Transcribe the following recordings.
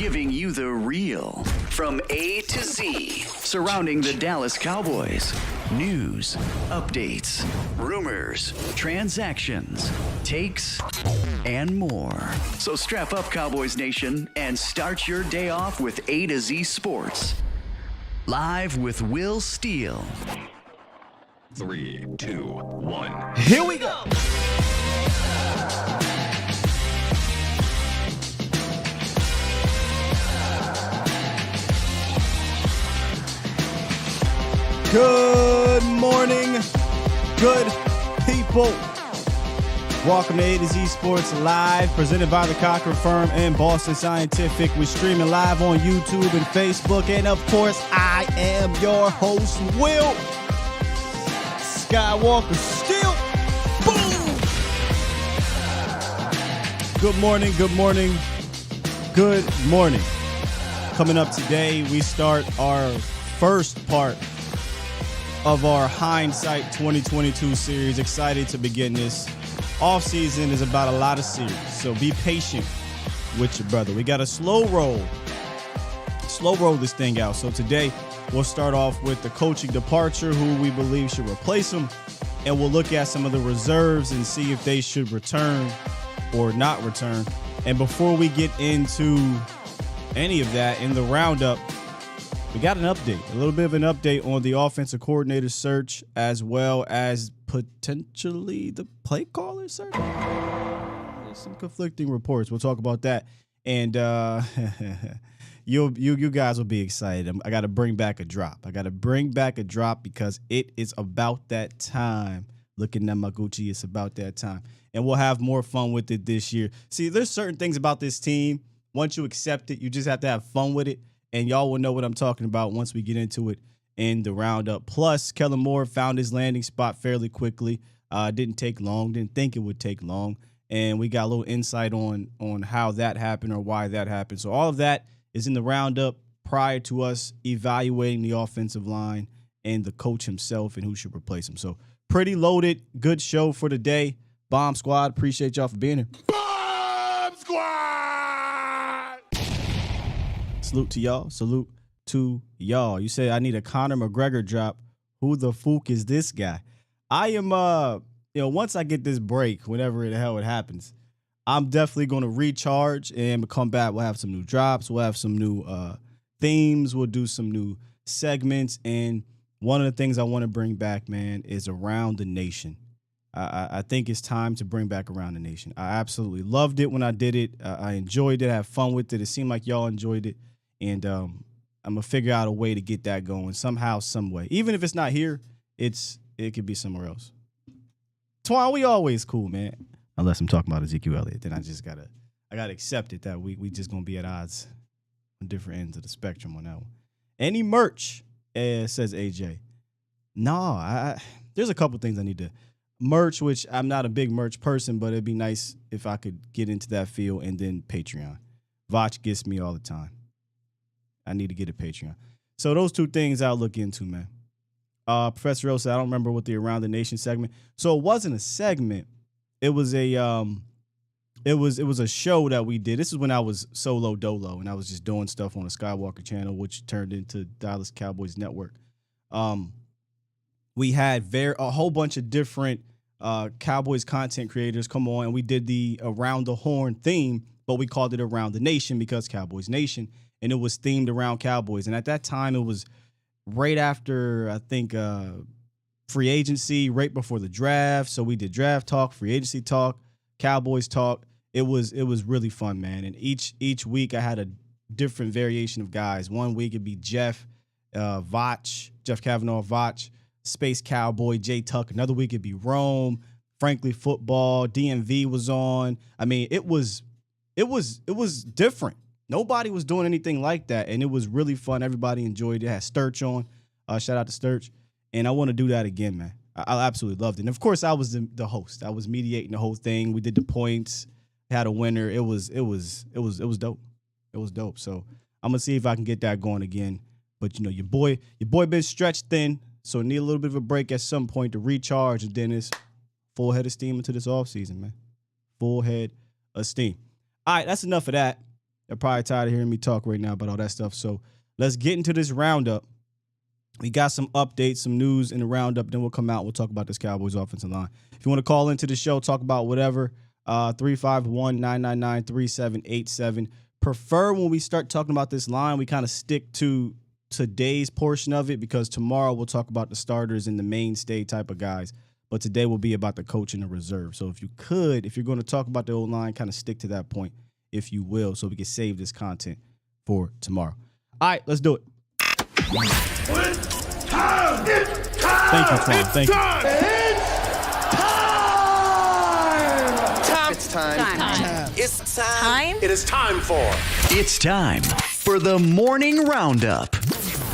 giving you the real from A to Z surrounding the Dallas Cowboys. News, updates, rumors, transactions, takes, and more. So strap up, Cowboys Nation, and start your day off with A to Z Sports. Live with Will Steele. 3, 2, 1. Here we go. Good morning, good people. Welcome to A to Z Sports Live, presented by the Cochran Firm and Boston Scientific. We're streaming live on YouTube and Facebook. And of course, I am your host, Will Skywalker Steele. Boom! Good morning, good morning, good morning. Coming up today, we start our first part of our Hindsight 2022 series. Excited to begin this. Off season is about a lot of series, so be patient with your brother. We got to slow roll this thing out. So today we'll start off with the coaching departure, who we believe should replace him, and we'll look at some of the reserves and see if they should return or not return. And before we get into any of that in the roundup, we got an update, a little bit of an update on the offensive coordinator search, as well as potentially the play caller search. There's some conflicting reports. We'll talk about that. And you guys will be excited. I got to bring back a drop. Because it is about that time. Looking at my Gucci, it's about that time. And we'll have more fun with it this year. See, there's certain things about this team. Once you accept it, you just have to have fun with it. And y'all will know what I'm talking about once we get into it in the roundup. Plus, Kellen Moore found his landing spot fairly quickly. Didn't take long. Didn't think it would take long. And we got a little insight on how that happened or why that happened. So all of that is in the roundup prior to us evaluating the offensive line and the coach himself and who should replace him. So pretty loaded. Good show for today. Bomb Squad, appreciate y'all for being here. Bomb Squad! Salute to y'all. You say I need a Conor McGregor drop. Who the fook is this guy? I am, once I get this break, whenever the hell it happens, I'm definitely going to recharge and come back. We'll have some new drops. We'll have some new themes. We'll do some new segments. And one of the things I want to bring back, man, is Around the Nation. I think it's time to bring back Around the Nation. I absolutely loved it when I did it. I enjoyed it. I had fun with it. It seemed like y'all enjoyed it. And I'm going to figure out a way to get that going somehow, some way. Even if it's not here, it could be somewhere else. Twan, we always cool, man. Unless I'm talking about Ezekiel Elliott. Then I gotta accept it that we just going to be at odds on different ends of the spectrum on that one. Any merch, says AJ. No, there's a couple things I need to merch, which I'm not a big merch person, but it'd be nice if I could get into that field. And then Patreon. Vach gets me all the time. I need to get a Patreon. So those two things I'll look into, man. Professor O said, I don't remember what the Around the Nation segment. So it wasn't a segment. It was a show that we did. This is when I was solo dolo and I was just doing stuff on the Skywalker channel, which turned into Dallas Cowboys Network. We had a whole bunch of different Cowboys content creators come on, and we did the Around the Horn theme, but we called it Around the Nation because Cowboys Nation. And it was themed around Cowboys. And at that time, it was right after, I think, free agency, right before the draft. So we did draft talk, free agency talk, Cowboys talk. It was really fun, man. And each week I had a different variation of guys. One week it'd be Jeff Kavanaugh, Vach, Space Cowboy, Jay Tuck. Another week it'd be Rome, Frankly Football, DMV was on. I mean, it was different. Nobody was doing anything like that, and it was really fun. Everybody enjoyed it. It had Sturch on. Shout out to Sturch. And I want to do that again, man. I absolutely loved it. And, of course, I was the host. I was mediating the whole thing. We did the points, had a winner. It was dope. It was dope. So I'm going to see if I can get that going again. But, your boy been stretched thin, so need a little bit of a break at some point to recharge, and then it's full head of steam into this offseason, man. Full head of steam. All right, that's enough of that. They're probably tired of hearing me talk right now about all that stuff. So let's get into this roundup. We got some updates, some news in the roundup. Then we'll come out. We'll talk about this Cowboys offensive line. If you want to call into the show, talk about whatever, 351-999-3787. Prefer when we start talking about this line, we kind of stick to today's portion of it because tomorrow we'll talk about the starters and the mainstay type of guys. But today will be about the coach and the reserve. So if you're going to talk about the old line, kind of stick to that point, if you will, so we can save this content for tomorrow. All right, let's do it. Thank you, Twan. Thank you. It's time. It's time. It is time for. It's time for the morning roundup.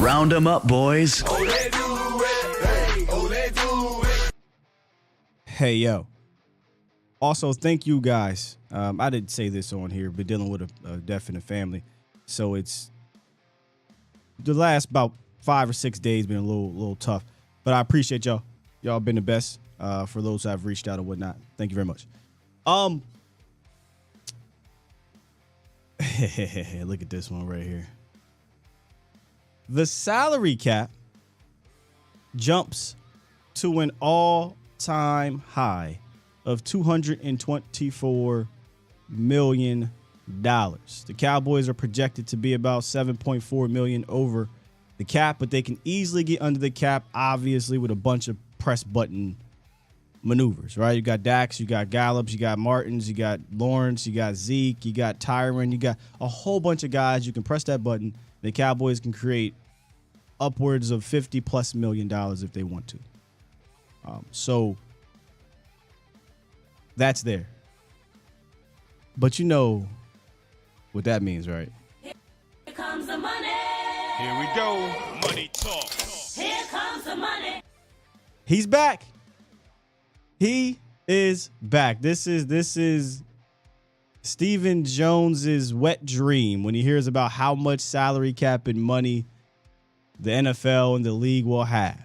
Round 'em up, boys. Hey, yo. Also, thank you guys. I didn't say this on here, but dealing with a death in the family. So it's the last about 5 or 6 days been a little tough. But I appreciate y'all. Y'all been the best for those who have reached out and whatnot. Thank you very much. Look at this one right here. The salary cap jumps to an all-time high of $224 million. The Cowboys are projected to be about $7.4 million over the cap, but they can easily get under the cap, obviously, with a bunch of press button maneuvers, right? You got Dax, you got Gallups, you got Martins, you got Lawrence, you got Zeke, you got Tyron, you got a whole bunch of guys. You can press that button. The Cowboys can create upwards of $50+ million if they want to. So that's there. But you know what that means, right? Here comes the money. Here we go. Money talk. Here comes the money. He's back. He is back. This is Stephen Jones's wet dream when he hears about how much salary cap and money the NFL and the league will have.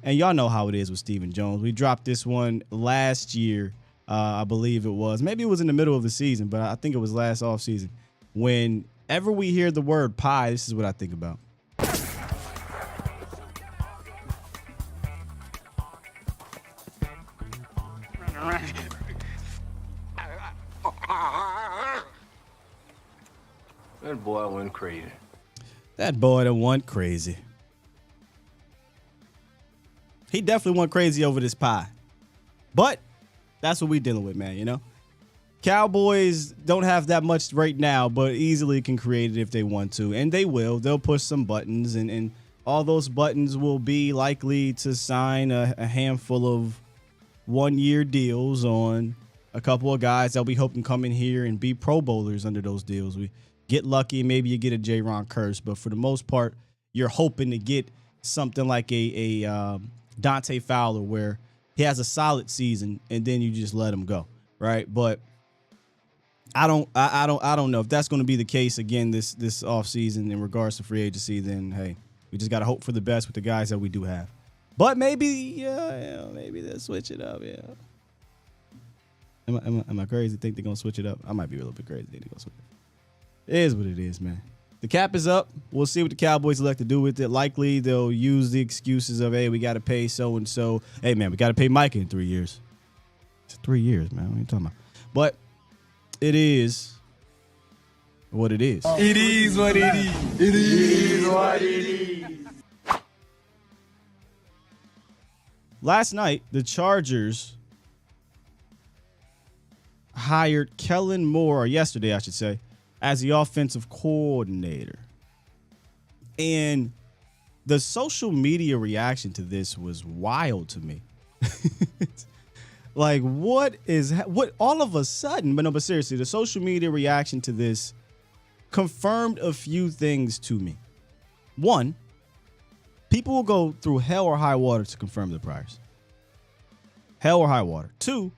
And y'all know how it is with Stephen Jones. We dropped this one last year, I believe it was. Maybe it was in the middle of the season, but I think it was last offseason. Whenever we hear the word pie, this is what I think about. That boy went crazy. That boy that went crazy. He definitely went crazy over this pie. But that's what we dealing with, man, you know? Cowboys don't have that much right now, but easily can create it if they want to. And they will. They'll push some buttons, and all those buttons will be likely to sign a handful of one-year deals on a couple of guys that we hope can come in here and be Pro Bowlers under those deals. We get lucky, maybe you get a J-Ron Curse, but for the most part, you're hoping to get something like a Dante Fowler where he has a solid season and then you just let him go, right? But I don't know if that's going to be the case again this offseason in regards to free agency. Then hey, we just got to hope for the best with the guys that we do have. But maybe maybe they'll switch it up. Yeah. Am I crazy? Think they're gonna switch it up? I might be a little bit crazy. They're gonna switch it. It is what it is, man. The cap is up. We'll see what the Cowboys elect to do with it. Likely they'll use the excuses of, hey, we got to pay so and so. Hey, man, we got to pay Micah in 3 years. It's 3 years, man. What are you talking about? But it is what it is. It is what it is. It is what it is. Last night, the Chargers hired Kellen Moore, or yesterday, I should say, as the offensive coordinator. And the social media reaction to this was wild to me. Like, what all of a sudden, but seriously, the social media reaction to this confirmed a few things to me. One, people will go through hell or high water to confirm the priors. Hell or high water. Two,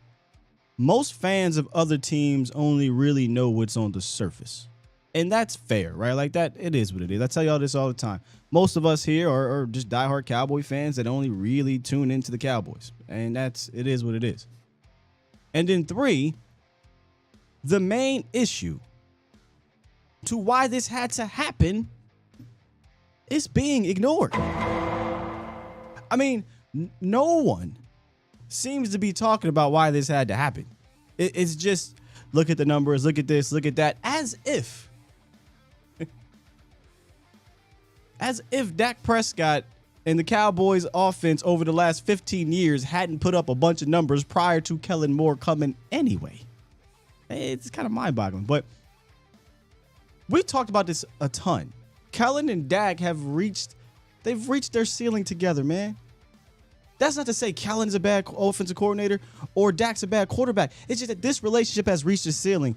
most fans of other teams only really know what's on the surface. And that's fair, right? Like that, it is what it is. I tell y'all this all the time. Most of us here are just diehard Cowboy fans that only really tune into the Cowboys. And it is what it is. And then three, the main issue to why this had to happen is being ignored. I mean, no one seems to be talking about why this had to happen. It's just, look at the numbers, look at this, look at that, as if Dak Prescott and the Cowboys offense over the last 15 years hadn't put up a bunch of numbers prior to Kellen Moore coming anyway. It's kind of mind-boggling, but we talked about this a ton. Kellen and Dak they've reached their ceiling together, man. That's not to say Kellen's a bad offensive coordinator or Dak's a bad quarterback. It's just that this relationship has reached a ceiling.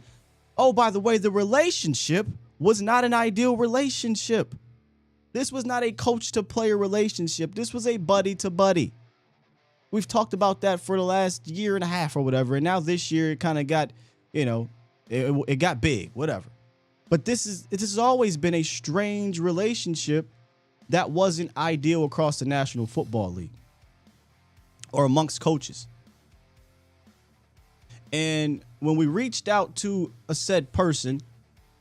Oh, by the way, the relationship was not an ideal relationship. This was not a coach-to-player relationship. This was a buddy-to-buddy. We've talked about that for the last year and a half or whatever, and now this year it kind of got, it got big, whatever. But this has always been a strange relationship that wasn't ideal across the National Football League or amongst coaches. And when we reached out to a said person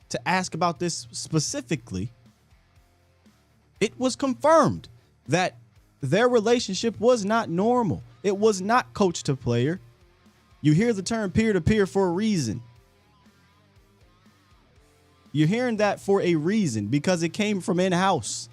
to ask about this specifically, it was confirmed that their relationship was not normal. It was not coach to player. You hear the term peer-to-peer for a reason. You're hearing that for a reason because it came from in-house.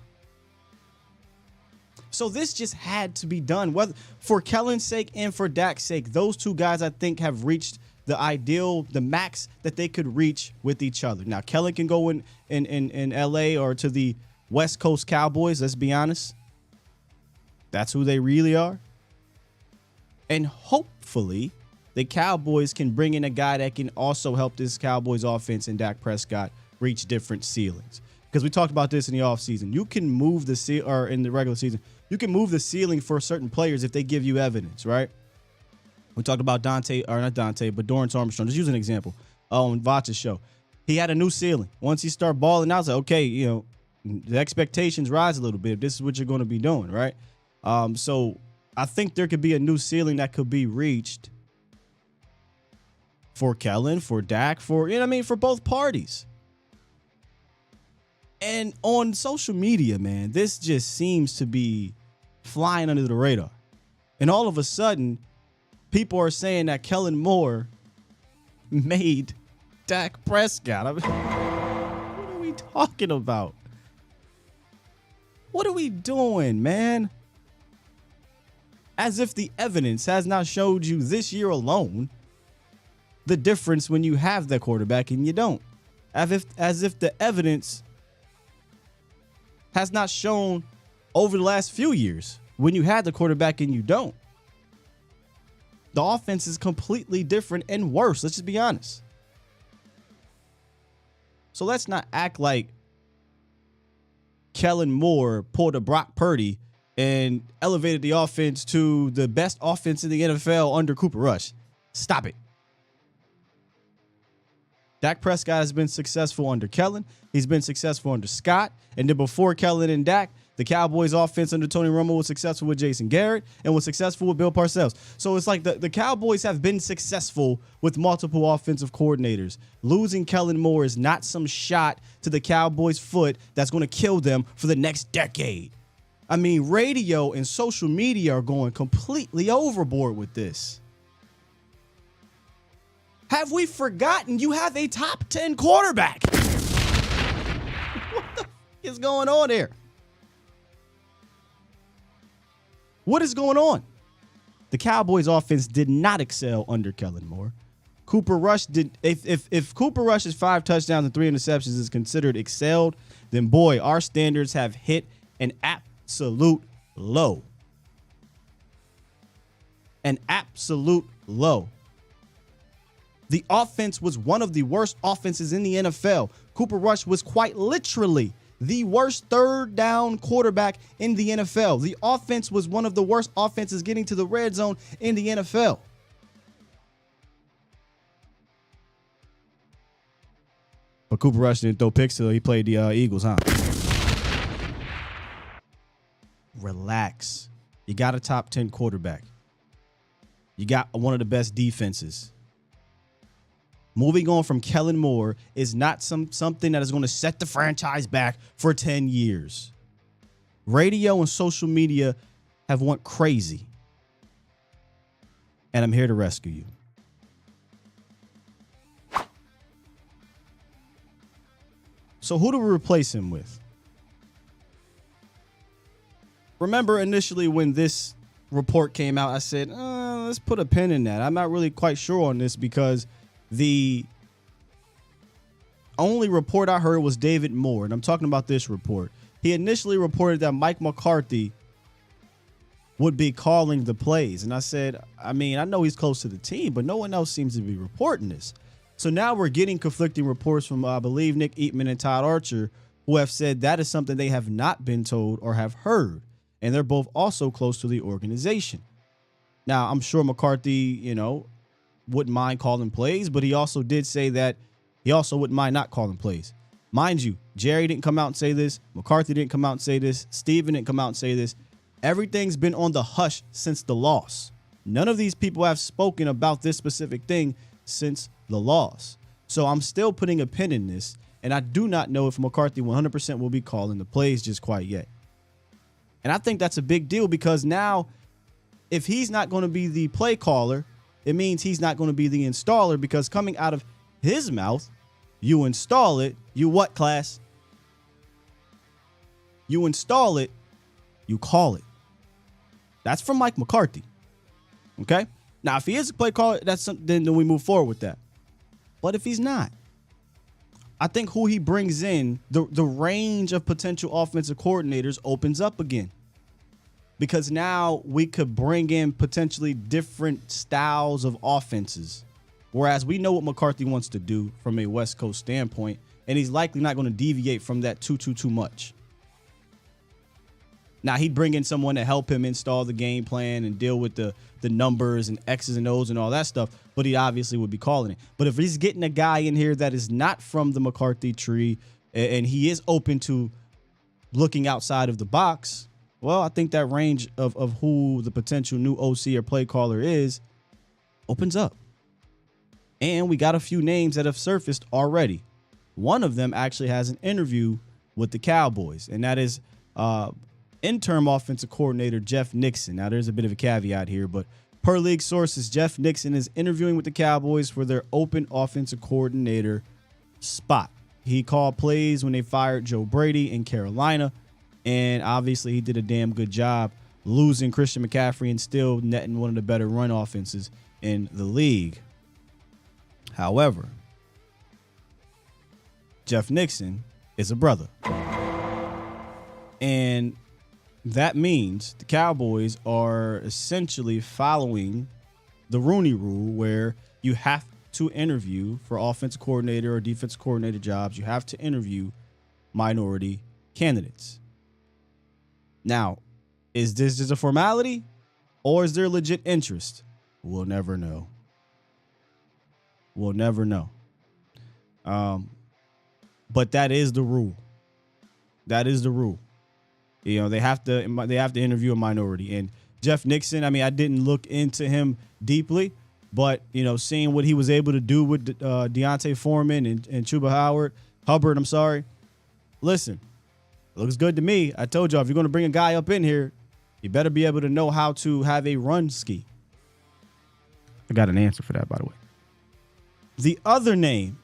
So this just had to be done, whether for Kellen's sake and for Dak's sake. Those two guys, I think, have reached the max that they could reach with each other. Now, Kellen can go in LA or to the West Coast Cowboys, let's be honest. That's who they really are. And hopefully the Cowboys can bring in a guy that can also help this Cowboys offense and Dak Prescott reach different ceilings. Because we talked about this in the offseason. You can move or in the regular season, you can move the ceiling for certain players if they give you evidence, right? We talked about Dorrance Armstrong. Just use an example on Vach's show. He had a new ceiling. Once he started balling out, I was like, okay, the expectations rise a little bit if this is what you're going to be doing, right? So I think there could be a new ceiling that could be reached for Kellen, for Dak, for both parties. And on social media, man, this just seems to be flying under the radar. And all of a sudden, people are saying that Kellen Moore made Dak Prescott. I mean, what are we talking about? What are we doing, man? As if the evidence has not showed you this year alone the difference when you have the quarterback and you don't. As if the evidence has not shown over the last few years when you had the quarterback and you don't. The offense is completely different and worse. Let's just be honest. So let's not act like Kellen Moore pulled a Brock Purdy and elevated the offense to the best offense in the NFL under Cooper Rush. Stop it. Dak Prescott has been successful under Kellen. He's been successful under Scott. And then before Kellen and Dak, the Cowboys offense under Tony Romo was successful with Jason Garrett and was successful with Bill Parcells. So it's like the Cowboys have been successful with multiple offensive coordinators. Losing Kellen Moore is not some shot to the Cowboys' foot that's going to kill them for the next decade. I mean, radio and social media are going completely overboard with this. Have we forgotten you have a top 10 quarterback? What the f is going on here? What is going on? The Cowboys offense did not excel under Kellen Moore. Cooper Rush did. If Cooper Rush's 5 touchdowns and 3 interceptions is considered excelled, then boy, our standards have hit an absolute low. An absolute low. The offense was one of the worst offenses in the NFL. Cooper Rush was quite literally the worst third down quarterback in the NFL. The offense was one of the worst offenses getting to the red zone in the NFL. But Cooper Rush didn't throw picks till he played the Eagles, huh? Relax. You got a top 10 quarterback. You got one of the best defenses. moving on from Kellen Moore is not something that is going to set the franchise back for 10 years. Radio and social media have went crazy. And I'm here to rescue you. So who do we replace him with? Remember initially when this report came out, I said, let's put a pin in that. I'm not really quite sure on this because the only report I heard was David Moore, and I'm talking about this report. He initially reported that Mike McCarthy would be calling the plays. And I said, I know he's close to the team, but no one else seems to be reporting this. So now we're getting conflicting reports from, I believe, Nick Eatman and Todd Archer, who have said that is something they have not been told or have heard. And they're both also close to the organization. Now, I'm sure McCarthy, wouldn't mind calling plays, but he also did say that he also wouldn't mind not calling plays. Mind you, Jerry didn't come out and say this. McCarthy didn't come out and say this. Steven didn't come out and say this. Everything's been on the hush since the loss. None of these people have spoken about this specific thing since the loss. So I'm still putting a pin in this, and I do not know if McCarthy 100% will be calling the plays just quite yet. And I think that's a big deal because now if he's not going to be the play caller, it means he's not going to be the installer because coming out of his mouth, you install it, you what, class? You install it, you call it. That's from Mike McCarthy. Okay? Now, if he is a play caller, then we move forward with that. But if he's not, I think who he brings in, the range of potential offensive coordinators opens up again. Because now we could bring in potentially different styles of offenses. Whereas we know what McCarthy wants to do from a West Coast standpoint, and he's likely not going to deviate from that too much. Now, he'd bring in someone to help him install the game plan and deal with the numbers and X's and O's and all that stuff, but he obviously would be calling it. But if he's getting a guy in here that is not from the McCarthy tree and he is open to looking outside of the box, well, I think that range of who the potential new OC or play caller is opens up. And we got a few names that have surfaced already. One of them actually has an interview with the Cowboys, and that is interim offensive coordinator Jeff Nixon. Now, there's a bit of a caveat here, but per league sources, Jeff Nixon is interviewing with the Cowboys for their open offensive coordinator spot. He called plays when they fired Joe Brady in Carolina, and obviously he did a damn good job losing Christian McCaffrey and still netting one of the better run offenses in the league. However, Jeff Nixon is a brother. And that means the Cowboys are essentially following the Rooney Rule, where you have to interview for offensive coordinator or defensive coordinator jobs. You have to interview minority candidates. Now, is this just a formality or is there legit interest? We'll never know. We'll never know. But that is the rule. That is the rule. They have to interview a minority. And Jeff Nixon, I didn't look into him deeply, but seeing what he was able to do with Deontay Foreman and Chuba Hubbard, listen, it looks good to me. I told y'all, if you're going to bring a guy up in here, you better be able to know how to have a run scheme. I got an answer for that, by the way. The other name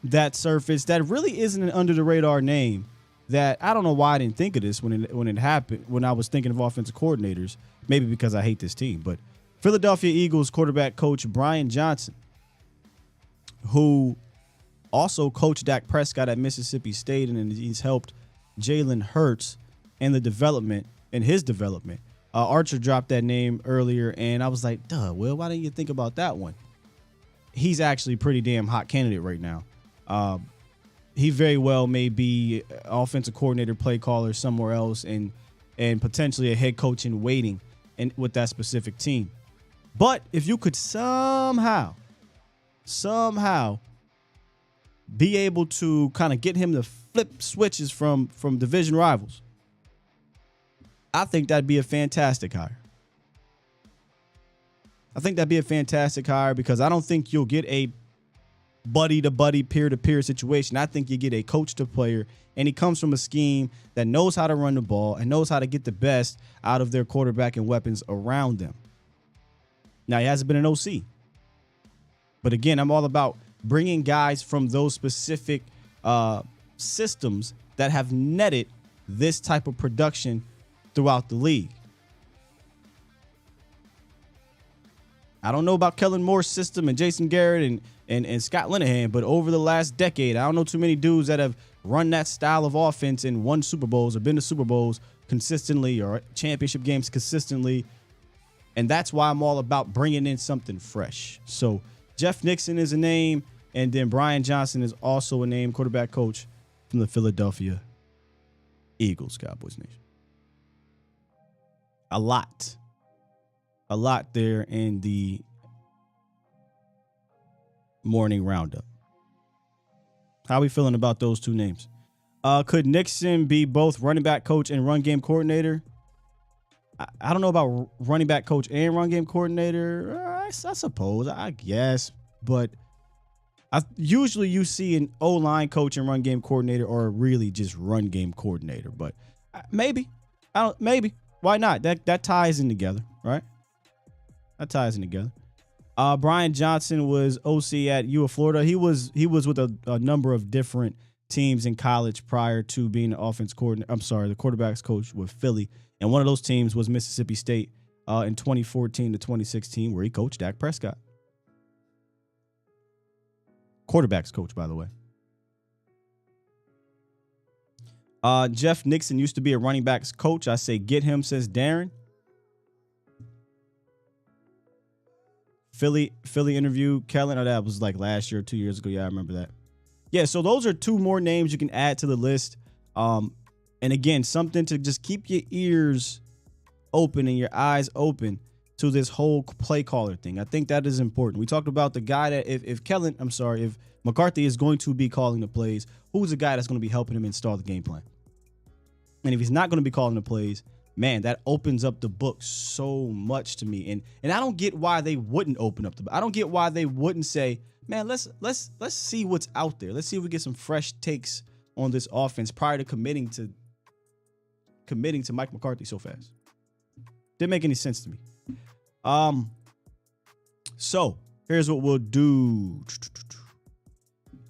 that surfaced that really isn't an under the radar name, that I don't know why I didn't think of this when it happened, when I was thinking of offensive coordinators, maybe because I hate this team, but Philadelphia Eagles quarterback coach Brian Johnson, who also coached Dak Prescott at Mississippi State, and he's helped Jalen Hurts in his development. Archer dropped that name earlier, and I was like, duh, Will, why didn't you think about that one? He's actually a pretty damn hot candidate right now. He very well may be offensive coordinator, play caller somewhere else, and potentially a head coach in waiting with that specific team. But if you could somehow be able to kind of get him to flip switches from division rivals, I think that'd be a fantastic hire. I think that'd be a fantastic hire because I don't think you'll get a buddy-to-buddy, peer-to-peer situation. I think you get a coach-to-player, and he comes from a scheme that knows how to run the ball and knows how to get the best out of their quarterback and weapons around them. Now, he hasn't been an OC. But again, I'm all about bringing guys from those specific systems that have netted this type of production throughout the league. I don't know about Kellen Moore's system and Jason Garrett and Scott Linehan, but over the last decade, I don't know too many dudes that have run that style of offense and won Super Bowls or been to Super Bowls consistently or championship games consistently. And that's why I'm all about bringing in something fresh. So Jeff Nixon is a name, and then Brian Johnson is also a name, quarterback coach from the Philadelphia Eagles, Cowboys Nation. A lot there in the morning roundup. How are we feeling about those two names? Could Nixon be both running back coach and run game coordinator? I don't know about running back coach and run game coordinator. I suppose, I guess. But usually you see an O-line coach and run game coordinator or really just run game coordinator. But maybe. Maybe. Why not? That ties in together, right? That ties in together. Brian Johnson was OC at U of Florida. He was with a number of different teams in college prior to being the offense coordinator. I'm sorry, the quarterback's coach with Philly. And one of those teams was Mississippi State in 2014 to 2016, where he coached Dak Prescott. Quarterback's coach, by the way. Jeff Nixon used to be a running backs coach. I say get him, says Darren. Philly interview, Kellen. Oh, that was like last year or 2 years ago. Yeah, I remember that. Yeah, so those are two more names you can add to the list. And again, something to just keep your ears open and your eyes open to this whole play caller thing. I think that is important. We talked about the guy that if McCarthy is going to be calling the plays, who's the guy that's going to be helping him install the game plan? And if he's not going to be calling the plays, man, that opens up the book so much to me. And I don't get why they wouldn't open up the book. I don't get why they wouldn't say, man, let's see what's out there. Let's see if we get some fresh takes on this offense prior to committing to Mike McCarthy so fast. Didn't make any sense to me. So here's what we'll do.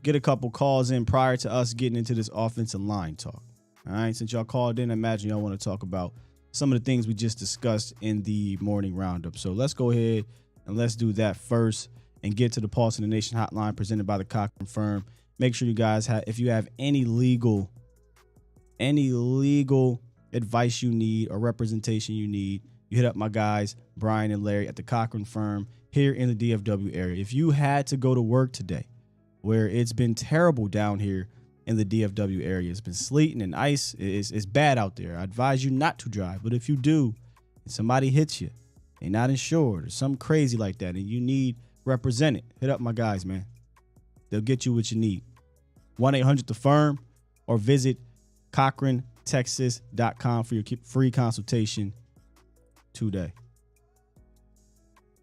Get a couple calls in prior to us getting into this offensive line talk. All right, since y'all called in, I imagine y'all want to talk about some of the things we just discussed in the morning roundup. So let's go ahead and let's do that first and get to the Pulse of the Nation hotline presented by the Cochran Firm. Make sure you guys if you have any legal advice you need or representation you need, you hit up my guys, Brian and Larry at the Cochran Firm here in the DFW area. If you had to go to work today, where it's been terrible down here in the DFW area, it's been sleeting and ice, it's bad out there. I advise you not to drive, but if you do, and somebody hits you, they're not insured or something crazy like that, and you need represented, hit up my guys, man. They'll get you what you need. 1-800-THE-FIRM or visit CochranTexas.com for your free consultation today.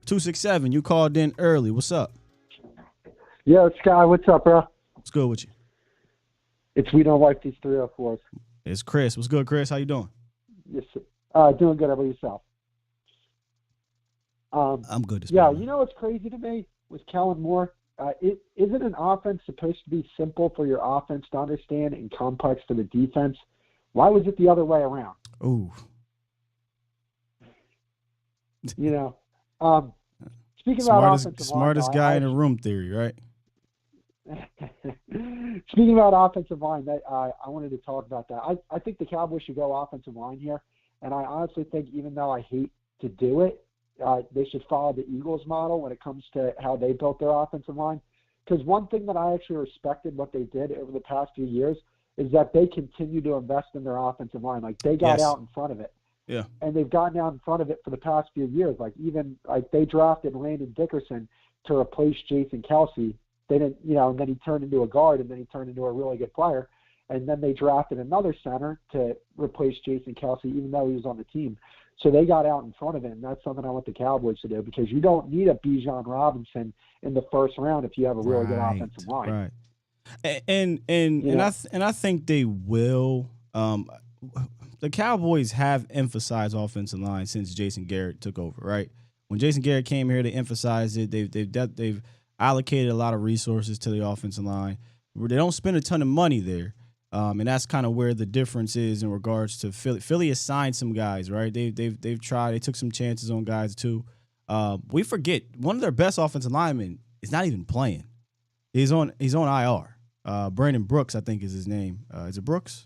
267, you called in early. What's up? Yo, Sky, what's up, bro? What's good with you? It's We Don't Like These 304s. It's Chris. What's good, Chris? How you doing? Yes, sir. Doing good. How about yourself? I'm good. Yeah, you know what's crazy to me with Kellen Moore? Isn't an offense supposed to be simple for your offense to understand and complex for the defense? Why was it the other way around? Ooh. You know, speaking about smartest guy in the room theory, right? Speaking about offensive line, I wanted to talk about that. I think the Cowboys should go offensive line here, and I honestly think even though I hate to do it, they should follow the Eagles model when it comes to how they built their offensive line. Because one thing that I actually respected what they did over the past few years is that they continue to invest in their offensive line. Like they got out in front of it. Yeah. And they've gotten out in front of it for the past few years. Like they drafted Landon Dickerson to replace Jason Kelsey. They didn't, and then he turned into a guard and then he turned into a really good player. and then they drafted another center to replace Jason Kelsey, even though he was on the team. So they got out in front of it, and that's something I want the Cowboys to do, because you don't need a Bijan Robinson in the first round if you have a really good offensive line. Right. And I think they will. The Cowboys have emphasized offensive line since Jason Garrett took over, right? When Jason Garrett came here, they emphasized it. They've allocated a lot of resources to the offensive line. They don't spend a ton of money there, and that's kind of where the difference is in regards to Philly. Philly has signed some guys, right? They've tried. They took some chances on guys too. We forget one of their best offensive linemen is not even playing. He's on IR. Brandon Brooks, I think, is his name. Is it Brooks?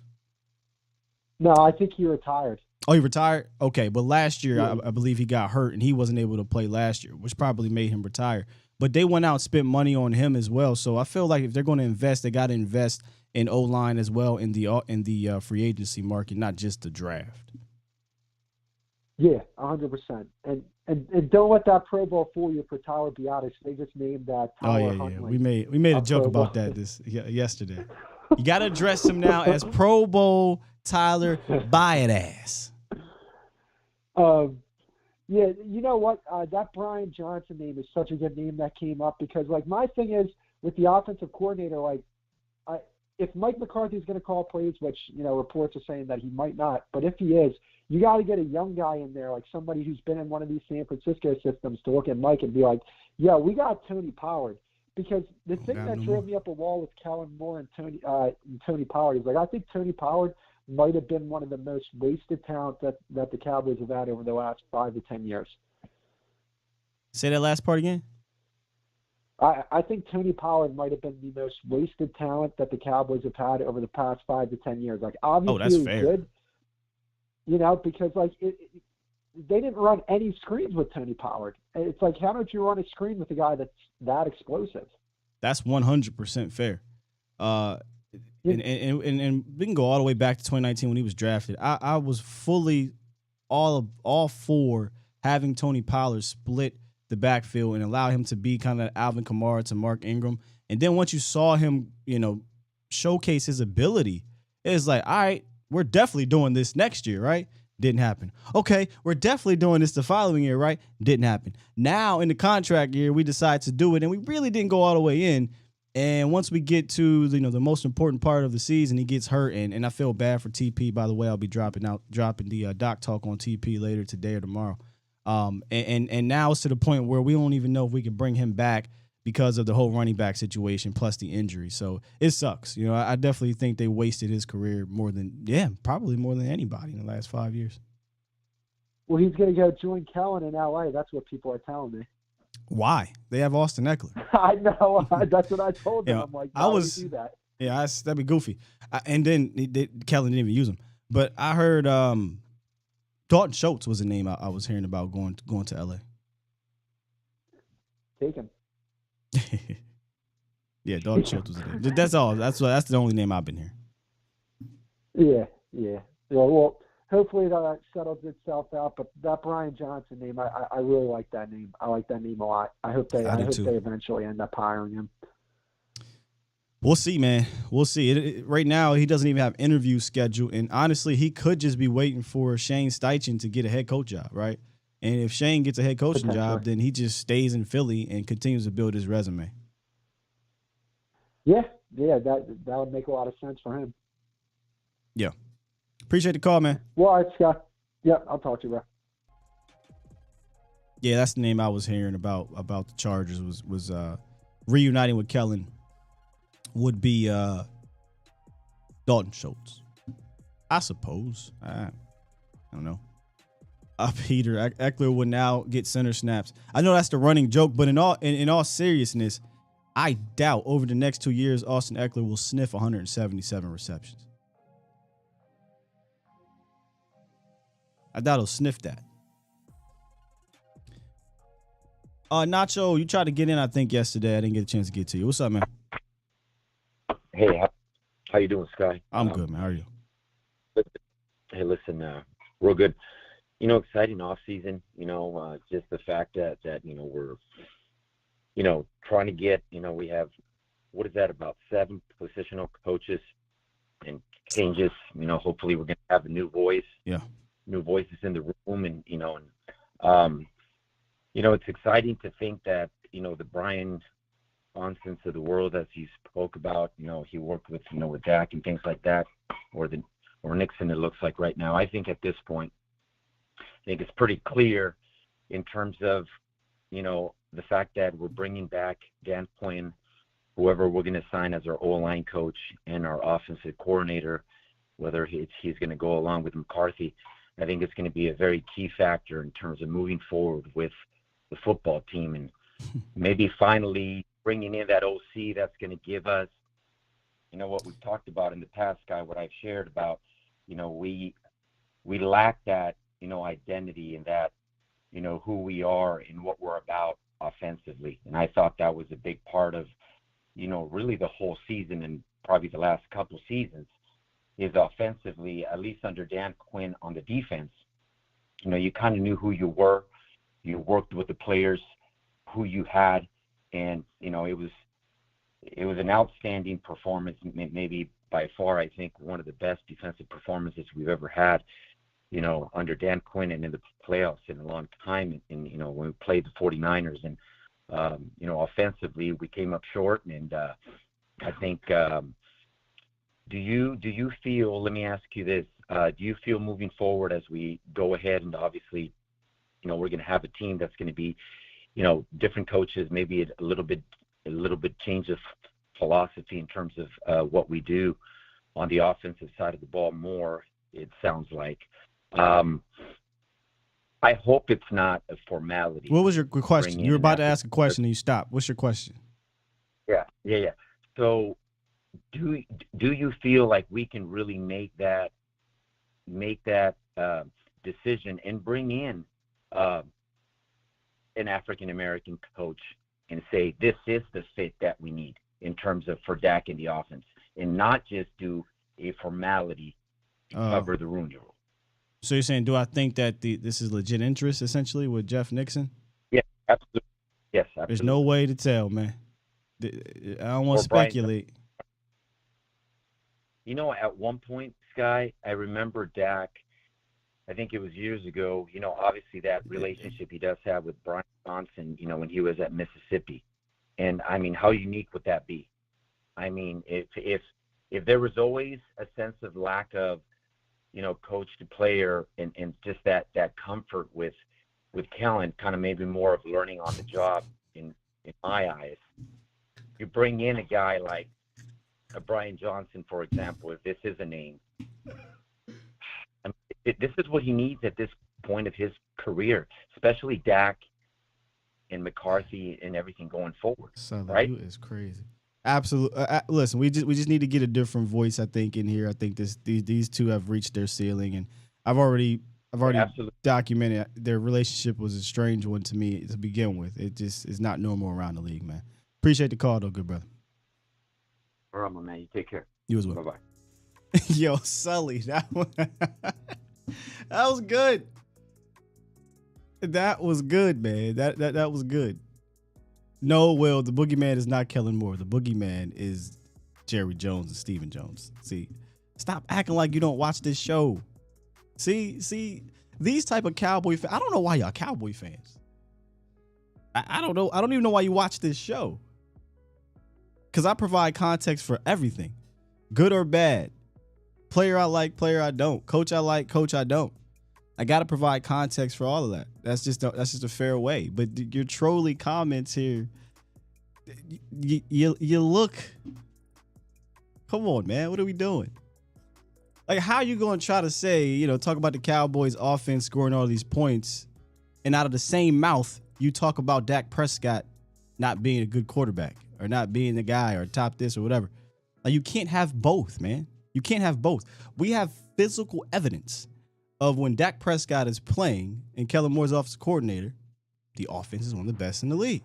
No, I think he retired. Oh, he retired? Okay, but last year, I believe he got hurt, and he wasn't able to play last year, which probably made him retire. But they went out and spent money on him as well. So I feel like if they're going to invest, they got to invest in O-line as well in the free agency market, not just the draft. Yeah, 100%. And don't let that Pro Bowl fool you for Tyler Biadasz. They just named that Tyler Huntley. We made a joke about that yesterday. You got to address him now as Pro Bowl Tyler Biadasz. Yeah, you know what? That Brian Johnson name is such a good name that came up, because, like, my thing is with the offensive coordinator, like, if Mike McCarthy's going to call plays, which, reports are saying that he might not, but if he is, you got to get a young guy in there, like somebody who's been in one of these San Francisco systems, to look at Mike and be like, yeah, we got Tony Pollard. Because the thing that drove me up a wall with Kellen Moore and Tony Pollard is, like, I think Tony Pollard might have been one of the most wasted talent that the Cowboys have had over the last 5 to 10 years. Say that last part again. I think Tony Pollard might have been the most wasted talent that the Cowboys have had over the past 5 to 10 years. Like, obviously, that's he was fair. good, because, like, they didn't run any screens with Tony Pollard. It's like, how don't you run a screen with a guy that's that explosive? That's 100% fair. And we can go all the way back to 2019 when he was drafted. I was fully all for having Tony Pollard split the backfield and allow him to be kind of Alvin Kamara to Mark Ingram. And then once you saw him, showcase his ability, it's like, all right, we're definitely doing this next year, right? Didn't happen. Okay, we're definitely doing this the following year, right? Didn't happen. Now in the contract year, we decide to do it, and we really didn't go all the way in. And once we get to the most important part of the season, he gets hurt, and I feel bad for TP. By the way, I'll be dropping the doc talk on TP later today or tomorrow. And now it's to the point where we don't even know if we can bring him back because of the whole running back situation plus the injury. So it sucks. I definitely think they wasted his career probably more than anybody in the last 5 years. Well, he's going to go join Kellen in L.A. That's what people are telling me. Why? They have Austin Eckler. I know. That's what I told them. I'm like, why would you do that? Yeah, that'd be goofy. And then Kellen didn't even use him. But I heard Dalton Schultz was a name I was hearing about going to L.A. Take him. Yeah, Dalton Schultz was a name. That's all. That's the only name I've been hearing. Yeah. Well, hopefully that settles itself out. But that Brian Johnson name, I really like that name. I like that name a lot. I hope they eventually end up hiring him. We'll see, man. We'll see. Right now, he doesn't even have interviews scheduled, and honestly, he could just be waiting for Shane Steichen to get a head coach job, right? And if Shane gets a head coaching job, then he just stays in Philly and continues to build his resume. Yeah, that would make a lot of sense for him. Yeah. Appreciate the call, man. Well, all right, Scott. Yep, I'll talk to you, bro. Yeah, that's the name I was hearing about the Chargers was reuniting with Kellen would be Dalton Schultz. I suppose. I don't know. Peter Eckler would now get center snaps. I know that's the running joke, but in all seriousness, I doubt over the next 2 years Austin Eckler will sniff 177 receptions. I doubt he'll sniff that. Nacho, you tried to get in, I think, yesterday. I didn't get a chance to get to you. What's up, man? Hey, how you doing, Sky? I'm good, man. How are you? Hey, listen, real good. Exciting off season. Just the fact that we're, trying to get. We have, what is that? About 7 positional coaches and changes. Hopefully we're going to have a new voice. Yeah. New voices in the room, and it's exciting to think that the Brian Johnsons of the world, as he spoke about, he worked with with Dak and things like that, or Nixon. It looks like right now. I think at this point, it's pretty clear in terms of the fact that we're bringing back Dan Quinn, whoever we're going to sign as our O-line coach and our offensive coordinator, whether he's going to go along with McCarthy. I think it's going to be a very key factor in terms of moving forward with the football team, and maybe finally bringing in that OC that's going to give us, what we've talked about in the past, Guy, what I've shared about, we lack that, identity and that, who we are and what we're about offensively. And I thought that was a big part of, really the whole season and probably the last couple seasons, is offensively, at least under Dan Quinn on the defense, you kind of knew who you were. You worked with the players who you had, and, it was an outstanding performance, maybe by far, I think, one of the best defensive performances we've ever had, under Dan Quinn and in the playoffs in a long time. And, when we played the 49ers and, offensively, we came up short. And I think, do you feel, let me ask you this, do you feel moving forward as we go ahead, and obviously, we're going to have a team that's going to be, different coaches, maybe a little bit change of philosophy in terms of what we do on the offensive side of the ball more, it sounds like. I hope it's not a formality. What was your question? You were about to ask a question and you stopped. What's your question? Yeah. So do you feel like we can really make that decision and bring in an African-American coach and say, this is the fit that we need in terms of for Dak in the offense, and not just do a formality to cover the Rooney Rule? So you're saying, do I think that this is legit interest, essentially, with Jeff Nixon? Yeah, absolutely. Yes, absolutely. There's no way to tell, man. I don't want to speculate. At one point, Sky, I remember Dak, I think it was years ago, obviously that relationship he does have with Brian Johnson, when he was at Mississippi. And, I mean, how unique would that be? I mean, if there was always a sense of lack of, coach to player and just that comfort with Kellen, kind of maybe more of learning on the job in my eyes, you bring in a guy like a Brian Johnson, for example, if this is a name. This is what he needs at this point of his career, especially Dak and McCarthy and everything going forward. Right? It's crazy. Absolutely. Listen, we just need to get a different voice, I think, in here. I think these two have reached their ceiling, and I've already documented their relationship was a strange one to me to begin with. It just is not normal around the league, man. Appreciate the call, though, good brother. All right, my man. You take care. You as well. Bye-bye. Yo, Sully, that was good. That was good, man. That was good. No, Will, the boogeyman is not Kellen Moore. The boogeyman is Jerry Jones and Stephen Jones. See, stop acting like you don't watch this show. See, these type of Cowboy fans, I don't know why y'all Cowboy fans. I don't know. I don't even know why you watch this show. Because I provide context for everything, good or bad. Player I like, player I don't. Coach I like, coach I don't. I got to provide context for all of that. That's just a fair way. But your trolly comments here, you look. Come on, man. What are we doing? Like, how are you going to try to say, talk about the Cowboys offense scoring all these points, and out of the same mouth, you talk about Dak Prescott not being a good quarterback or not being the guy or top this or whatever? Like, you can't have both, man. You can't have both. We have physical evidence of when Dak Prescott is playing and Kellen Moore's offensive coordinator, the offense is one of the best in the league.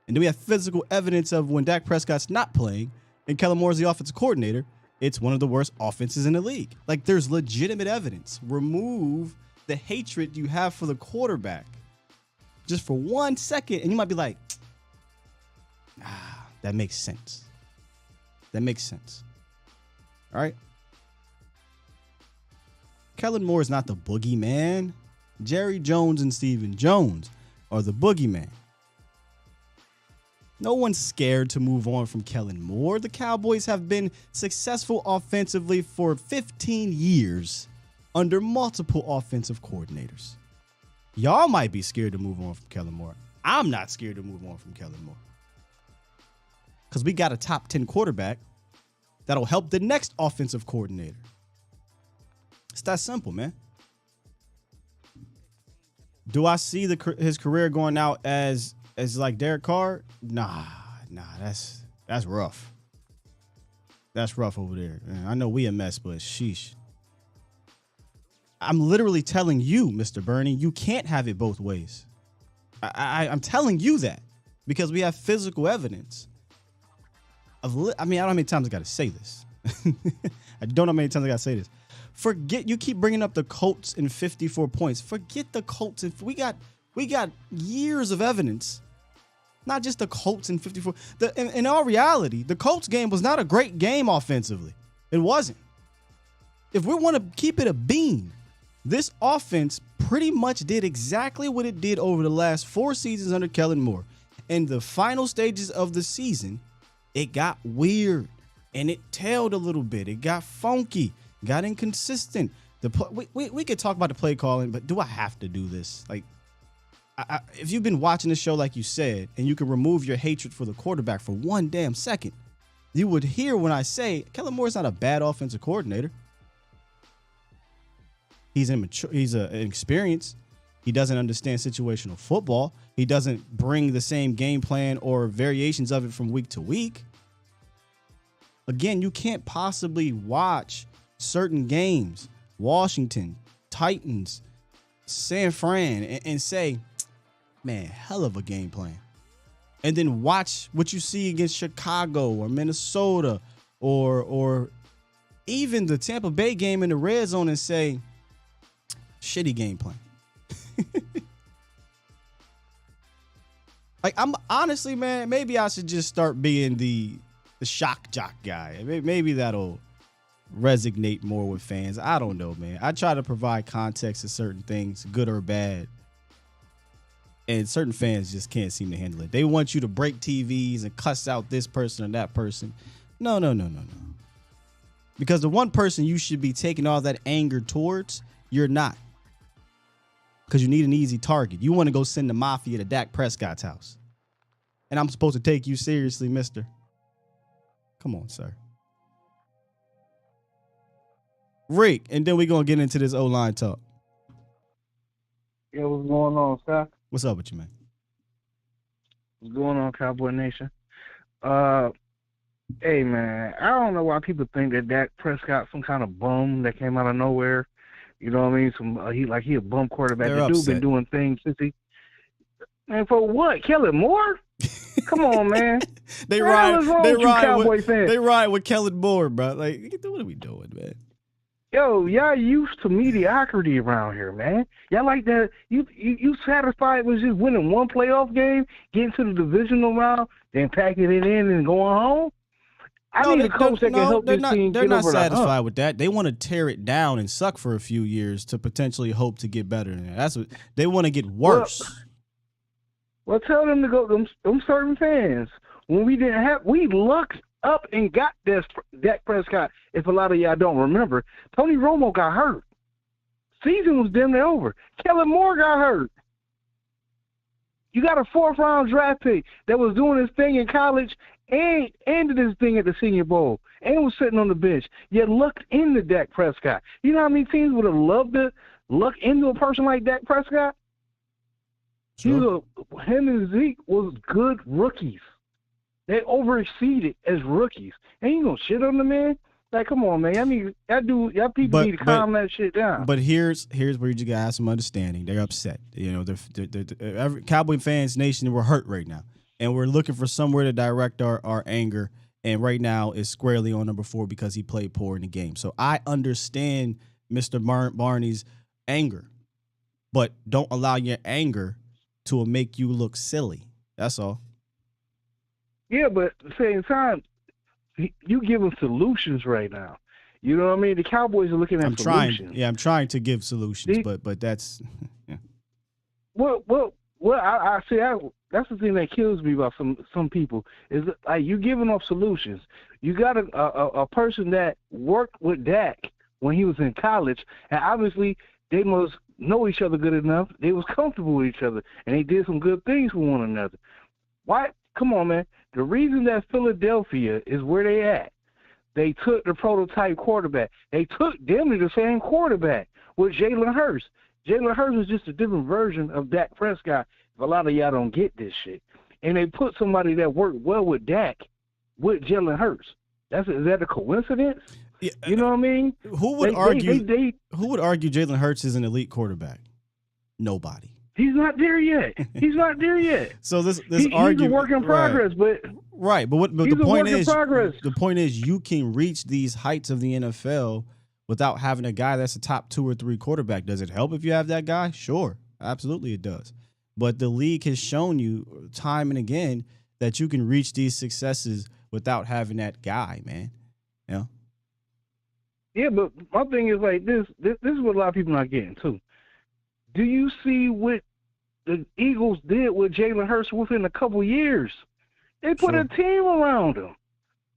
And then we have physical evidence of when Dak Prescott's not playing and Kellen Moore's the offensive coordinator, it's one of the worst offenses in the league. Like, there's legitimate evidence. Remove the hatred you have for the quarterback just for 1 second, and you might be like, that makes sense. That makes sense. All right. Kellen Moore is not the boogeyman. Jerry Jones and Stephen Jones are the boogeyman. No one's scared to move on from Kellen Moore. The Cowboys have been successful offensively for 15 years under multiple offensive coordinators. Y'all might be scared to move on from Kellen Moore. I'm not scared to move on from Kellen Moore. Because we got a top 10 quarterback that'll help the next offensive coordinator. It's that simple, man. Do I see his career going out as like Derek Carr? Nah, that's rough. That's rough over there. Man, I know we a mess, but sheesh. I'm literally telling you, Mr. Bernie, you can't have it both ways. I'm telling you that because we have physical evidence. I don't know how many times I got to say this. I don't know how many times I got to say this. Forget, you keep bringing up the Colts and 54 points. Forget the Colts. We got years of evidence. Not just the Colts and 54. In all reality, the Colts game was not a great game offensively. It wasn't. If we want to keep it a bean, this offense pretty much did exactly what it did over the last 4 seasons under Kellen Moore. In the final stages of the season, it got weird and it tailed a little bit. It got funky, got inconsistent. We could talk about the play calling, but do I have to do this? Like, if you've been watching the show, like you said, and you can remove your hatred for the quarterback for one damn second, you would hear when I say Kellen Moore's not a bad offensive coordinator. He's immature. He's inexperienced. He doesn't understand situational football. He doesn't bring the same game plan or variations of it from week to week. Again, you can't possibly watch certain games, Washington, Titans, San Fran, and say, man, hell of a game plan. And then watch what you see against Chicago or Minnesota or even the Tampa Bay game in the red zone and say, shitty game plan. Like, I'm honestly, man, maybe I should just start being the shock jock guy. Maybe that'll resonate more with fans. I don't know, man. I try to provide context to certain things, good or bad. And certain fans just can't seem to handle it. They want you to break TVs and cuss out this person or that person. No. Because the one person you should be taking all that anger towards, you're not. Because you need an easy target. You want to go send the mafia to Dak Prescott's house. And I'm supposed to take you seriously, mister? Come on, sir. Rick, and then we're going to get into this O-line talk. Yeah, what's going on, Scott? What's up with you, man? What's going on, Cowboy Nation? Hey, man, I don't know why people think that Dak Prescott some kind of bum that came out of nowhere. You know what I mean? He a bum quarterback. They're the dude upset. been doing things since he. Man, for what? Kellen Moore? Come on, man. They What ride. is wrong They with you ride. Cowboy fans? They ride with Kellen Moore, bro. Like, what are we doing, man? Yo, y'all used to mediocrity around here, man. Y'all like that? You satisfied with just winning one playoff game, getting to the divisional round, then packing it in and going home? I need a coach that can help this team They're get not over the hump. satisfied with that. They want to tear it down and suck for a few years to potentially hope to get better than that. That's what they want to get worse. Well, tell them to go. Them certain fans. When we lucked up and got Dak Prescott. If a lot of y'all don't remember, Tony Romo got hurt. Season was damn near over. Kellen Moore got hurt. You got a 4th-round draft pick that was doing his thing in college and did his thing at the Senior Bowl and was sitting on the bench. You looked into Dak Prescott. You know how many teams would have loved to look into a person like Dak Prescott? Sure. Him and Zeke was good rookies. They overexceeded as rookies. And you gonna shit on the man? Like, come on, man. I mean, y'all people need to calm that shit down. But here's where you just gotta have some understanding. They're upset. You know, every Cowboy fans nation, we're hurt right now, and we're looking for somewhere to direct our anger. And right now, is squarely on number 4 because he played poor in the game. So I understand Mr. Barney's anger, but don't allow your anger to make you look silly. That's all. Yeah, but at the same time, you give them solutions right now. You know what I mean? The Cowboys are looking at I'm solutions. trying. Yeah, I'm trying to give solutions, but that's yeah. Well, I see. That's the thing that kills me about some people is that, like, you giving off solutions. You got a person that worked with Dak when he was in college, and obviously they must know each other good enough. They was comfortable with each other, and they did some good things for one another. Why? Come on, man. The reason that Philadelphia is where they at, they took the prototype quarterback. They took them to the same quarterback with Jalen Hurts. Jalen Hurts is just a different version of Dak Prescott. If a lot of y'all don't get this shit. And they put somebody that worked well with Dak with Jalen Hurts. Is that a coincidence? Yeah, you know what I mean? Who would argue? Who would argue Jalen Hurts is an elite quarterback? Nobody. He's not there yet. He's not there yet. So this he's argument, a work in progress, right. But the point is you can reach these heights of the NFL without having a guy that's a top 2 or 3 quarterback. Does it help if you have that guy? Sure, absolutely it does. But the league has shown you time and again that you can reach these successes without having that guy, man. Yeah. Yeah, but my thing is like this is what a lot of people not getting too. Do you see what the Eagles did with Jalen Hurts within a couple years? They put a team around him.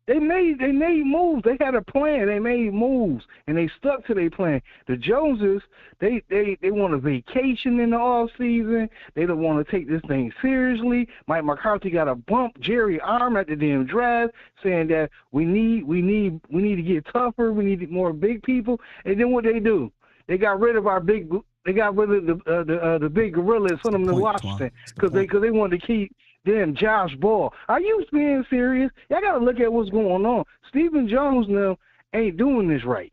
They made moves. They had a plan. They made moves, and they stuck to their plan. The Joneses, they want a vacation in the off season. They don't want to take this thing seriously. Mike McCarthy got a bump Jerry arm at the damn draft, saying that we need to get tougher. We need more big people. And then what they do? They got rid of our big. They got rid of the big gorilla and sent them to Washington because they wanted to keep damn Josh Ball. Are you being serious? Y'all got to look at what's going on. Stephen Jones now ain't doing this right.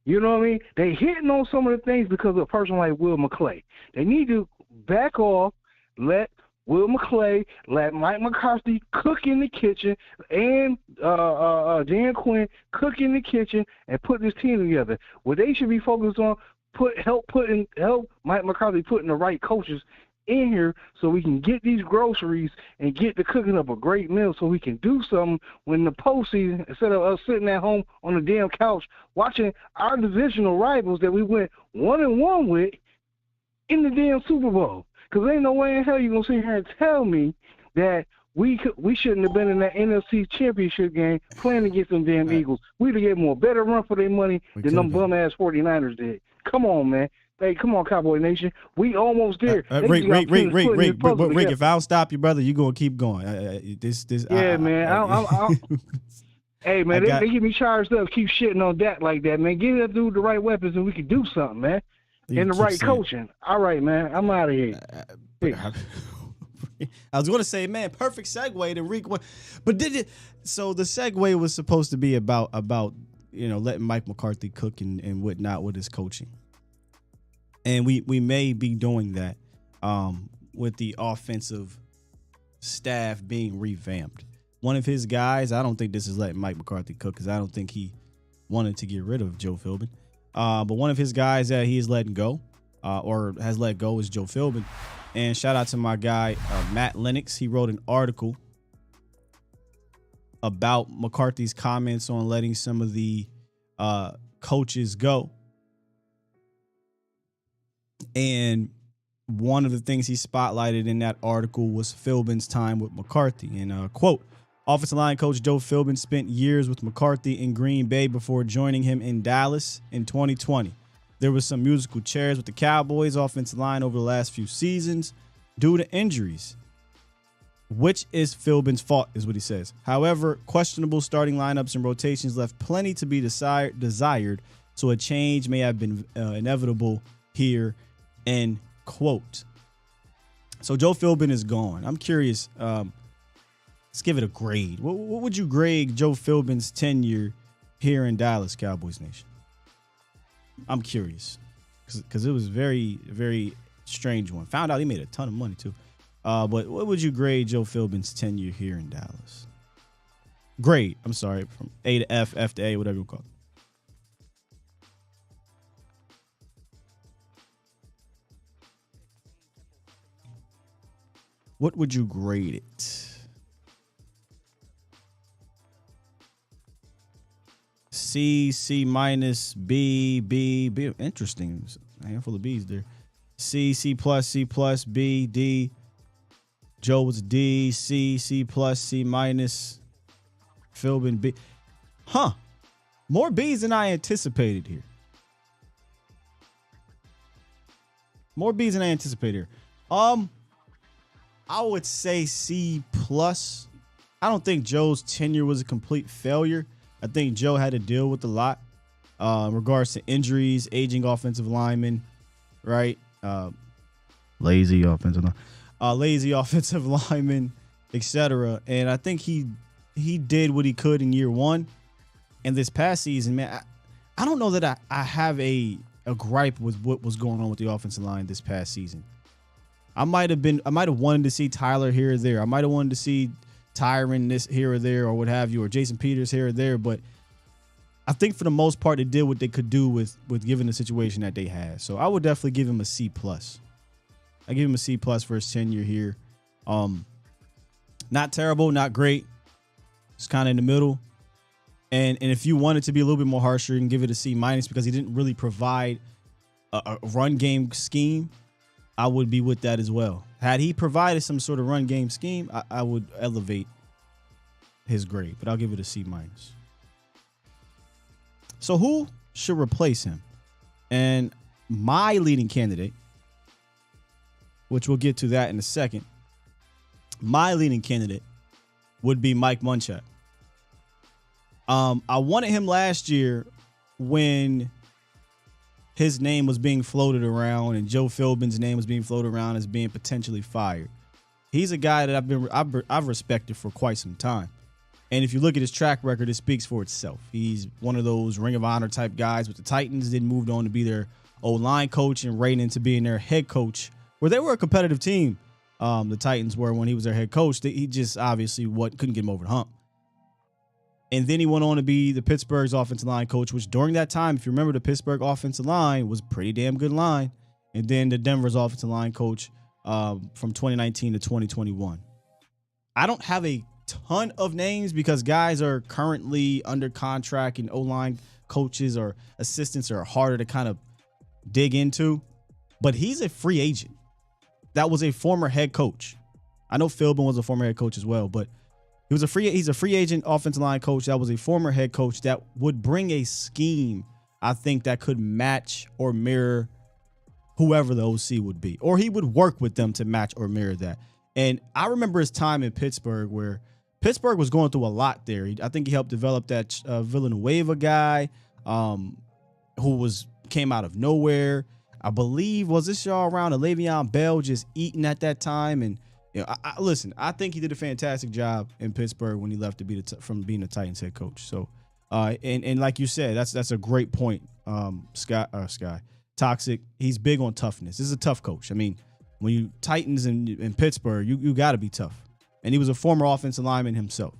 You know what I mean? They hitting on some of the things because of a person like Will McClay. They need to back off, let Will McClay, let Mike McCarthy cook in the kitchen, and Dan Quinn cook in the kitchen and put this team together. What they should be focused on, help Mike McCarthy put in the right coaches in here so we can get these groceries and get to cooking up a great meal so we can do something when the postseason, instead of us sitting at home on the damn couch watching our divisional rivals that we went 1-1 with in the damn Super Bowl. Because ain't no way in hell you going to sit here and tell me that we shouldn't have been in that NFC Championship game playing against them damn Eagles. We'd have given them a better run for their money than them bum-ass 49ers did. Come on, man. Hey, come on, Cowboy Nation. We almost there. Rick, if I'll stop you, brother, you're going to keep going. Man. Hey, man, they get me charged up, keep shitting on that like that, man. Get that dude the right weapons and we can do something, man. And the right coaching. All right, man. I'm out of here. I was going to say, man, perfect segue to Rick. But so the segue was supposed to be about letting Mike McCarthy cook and whatnot with his coaching. And we may be doing that with the offensive staff being revamped. One of his guys, I don't think this is letting Mike McCarthy cook because I don't think he wanted to get rid of Joe Philbin. But one of his guys that he is letting go or has let go is Joe Philbin. And shout out to my guy, Matt Lennox. He wrote an article about McCarthy's comments on letting some of the coaches go. And one of the things he spotlighted in that article was Philbin's time with McCarthy. And quote, offensive line coach Joe Philbin spent years with McCarthy in Green Bay before joining him in Dallas in 2020. There was some musical chairs with the Cowboys offensive line over the last few seasons due to injuries, which is Philbin's fault, is what he says. However, questionable starting lineups and rotations left plenty to be desired, so a change may have been inevitable here, end quote. So Joe Philbin is gone. I'm curious. Let's give it a grade. What would you grade Joe Philbin's tenure here in Dallas, Cowboys Nation? I'm curious because it was very, very strange one. Found out he made a ton of money too. But what would you grade Joe Philbin's tenure here in Dallas? Grade. I'm sorry, from A to F, F to A, whatever you call it. What would you grade it? C, C minus, B, B, B. Interesting. A handful of B's there. C, C plus, B, D. Joe was D, C, C plus, C minus. Philbin, B. Huh. More B's than I anticipated here. More B's than I anticipated here. I would say C plus. I don't think Joe's tenure was a complete failure. I think Joe had to deal with a lot in regards to injuries, aging offensive linemen, right? Lazy offensive linemen, etc. And I think he did what he could in year one. And this past season, man, I don't know that I have a gripe with what was going on with the offensive line this past season. I might have wanted to see Tyler here or there. I might have wanted to see Tyron this here or there or what have you, or Jason Peters here or there. But I think for the most part, they did what they could do with given the situation that they had. So I would definitely give him a C plus. I give him a C plus for his tenure here. Not terrible, not great. It's kind of in the middle. And if you wanted to be a little bit more harsher, you can give it a C minus because he didn't really provide a run game scheme. I would be with that as well. Had he provided some sort of run game scheme, I would elevate his grade, but I'll give it a C minus. So who should replace him? And my leading candidate, which we'll get to that in a second, my leading candidate would be Mike Munchak. I wanted him last year when his name was being floated around and Joe Philbin's name was being floated around as being potentially fired. He's a guy that I've respected for quite some time. And if you look at his track record, it speaks for itself. He's one of those Ring of Honor type guys with the Titans, then moved on to be their O-line coach and right into being their head coach, where they were a competitive team. The Titans were when he was their head coach. He just obviously couldn't get him over the hump. And then he went on to be the Pittsburgh's offensive line coach, which during that time, if you remember, the Pittsburgh offensive line was a pretty damn good line. And then the Denver's offensive line coach from 2019 to 2021. I don't have a ton of names because guys are currently under contract and O-line coaches or assistants are harder to kind of dig into. But he's a free agent. That was a former head coach. I know Philbin was a former head coach as well, but he's a free agent offensive line coach that was a former head coach that would bring a scheme, I think, that could match or mirror whoever the OC would be. Or he would work with them to match or mirror that. And I remember his time in Pittsburgh where Pittsburgh was going through a lot there. I think he helped develop that Villanueva guy who came out of nowhere. I believe, was this y'all around a Le'Veon Bell just eating at that time? And you know, listen, I think he did a fantastic job in Pittsburgh when he left to from being the Titans head coach. So, and like you said, that's a great point. Sky Toxic. He's big on toughness. This is a tough coach. I mean, when you Titans in Pittsburgh, you got to be tough. And he was a former offensive lineman himself.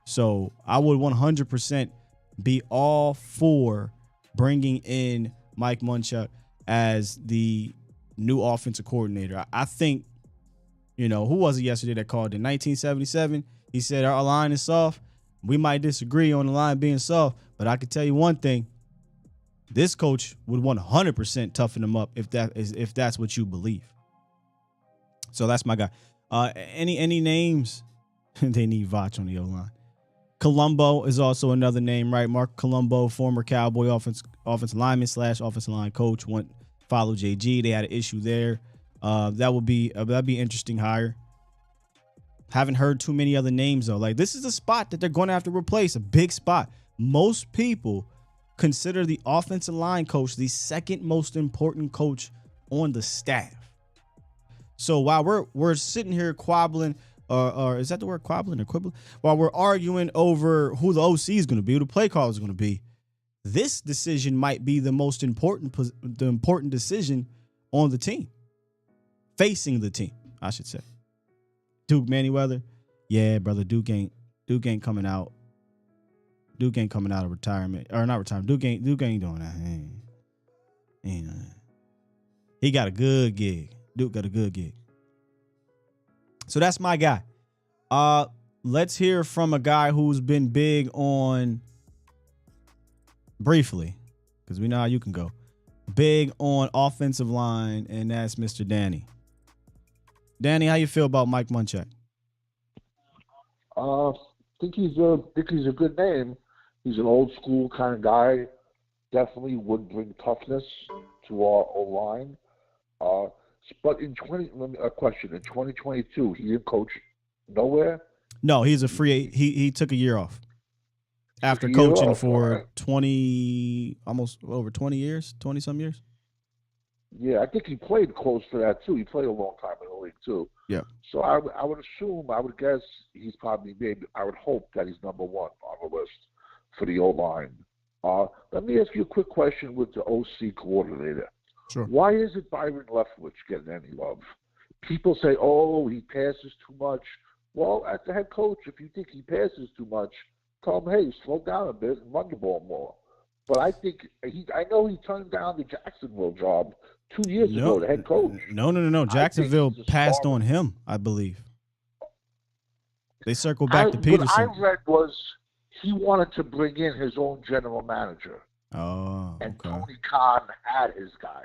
So I would 100% be all for bringing in Mike Munchak as the new offensive coordinator. I think, who was it yesterday that called in 1977? He said, our line is soft. We might disagree on the line being soft, but I can tell you one thing. This coach would 100% toughen them up if that's what you believe. So that's my guy. Any names? They need Vach on the O-line. Colombo is also another name, right? Mark Colombo, former Cowboy offensive lineman / offensive line coach, follow JG. They had an issue there. That'd be interesting hire. Haven't heard too many other names though. Like, this is a spot that they're going to have to replace, a big spot. Most people consider the offensive line coach the second most important coach on the staff. So while we're sitting here quabbling, or is that the word quabbling or quibbling? While we're arguing over who the OC is going to be, who the play caller is going to be, this decision might be the most important decision on the team, facing the team, I should say. Duke Manyweather, yeah, brother, Duke ain't coming out. Duke ain't coming out of retirement, or not retirement. Duke ain't doing that. He got a good gig. Duke got a good gig. So that's my guy. Let's hear from a guy who's been big on briefly, because we know how you can go. Big on offensive line, and that's Mr. Danny. Danny, how you feel about Mike Munchak? Think he's a good name. He's an old school kind of guy. Definitely would bring toughness to our O line. But a question. In 2022, he didn't coach nowhere. No, he's a free. He took a year off after coaching for 20, almost over 20 years, 20 some years. Yeah, I think he played close to that too. He played a long time in the league too. Yeah. So I would guess he's probably I would hope that he's number one on the list for the O line. Let me ask you a quick question with the OC coordinator. Sure. Why isn't Byron Leftwich getting any love? People say, "Oh, he passes too much." Well, as the head coach, if you think he passes too much, tell him, "Hey, slow down a bit and run the ball more." But I think I know he turned down the Jacksonville job 2 years ago, the head coach. No. Jacksonville passed on him, I believe. They circled back to Peterson. What I read was he wanted to bring in his own general manager. Oh, and okay. Tony Khan had his guy,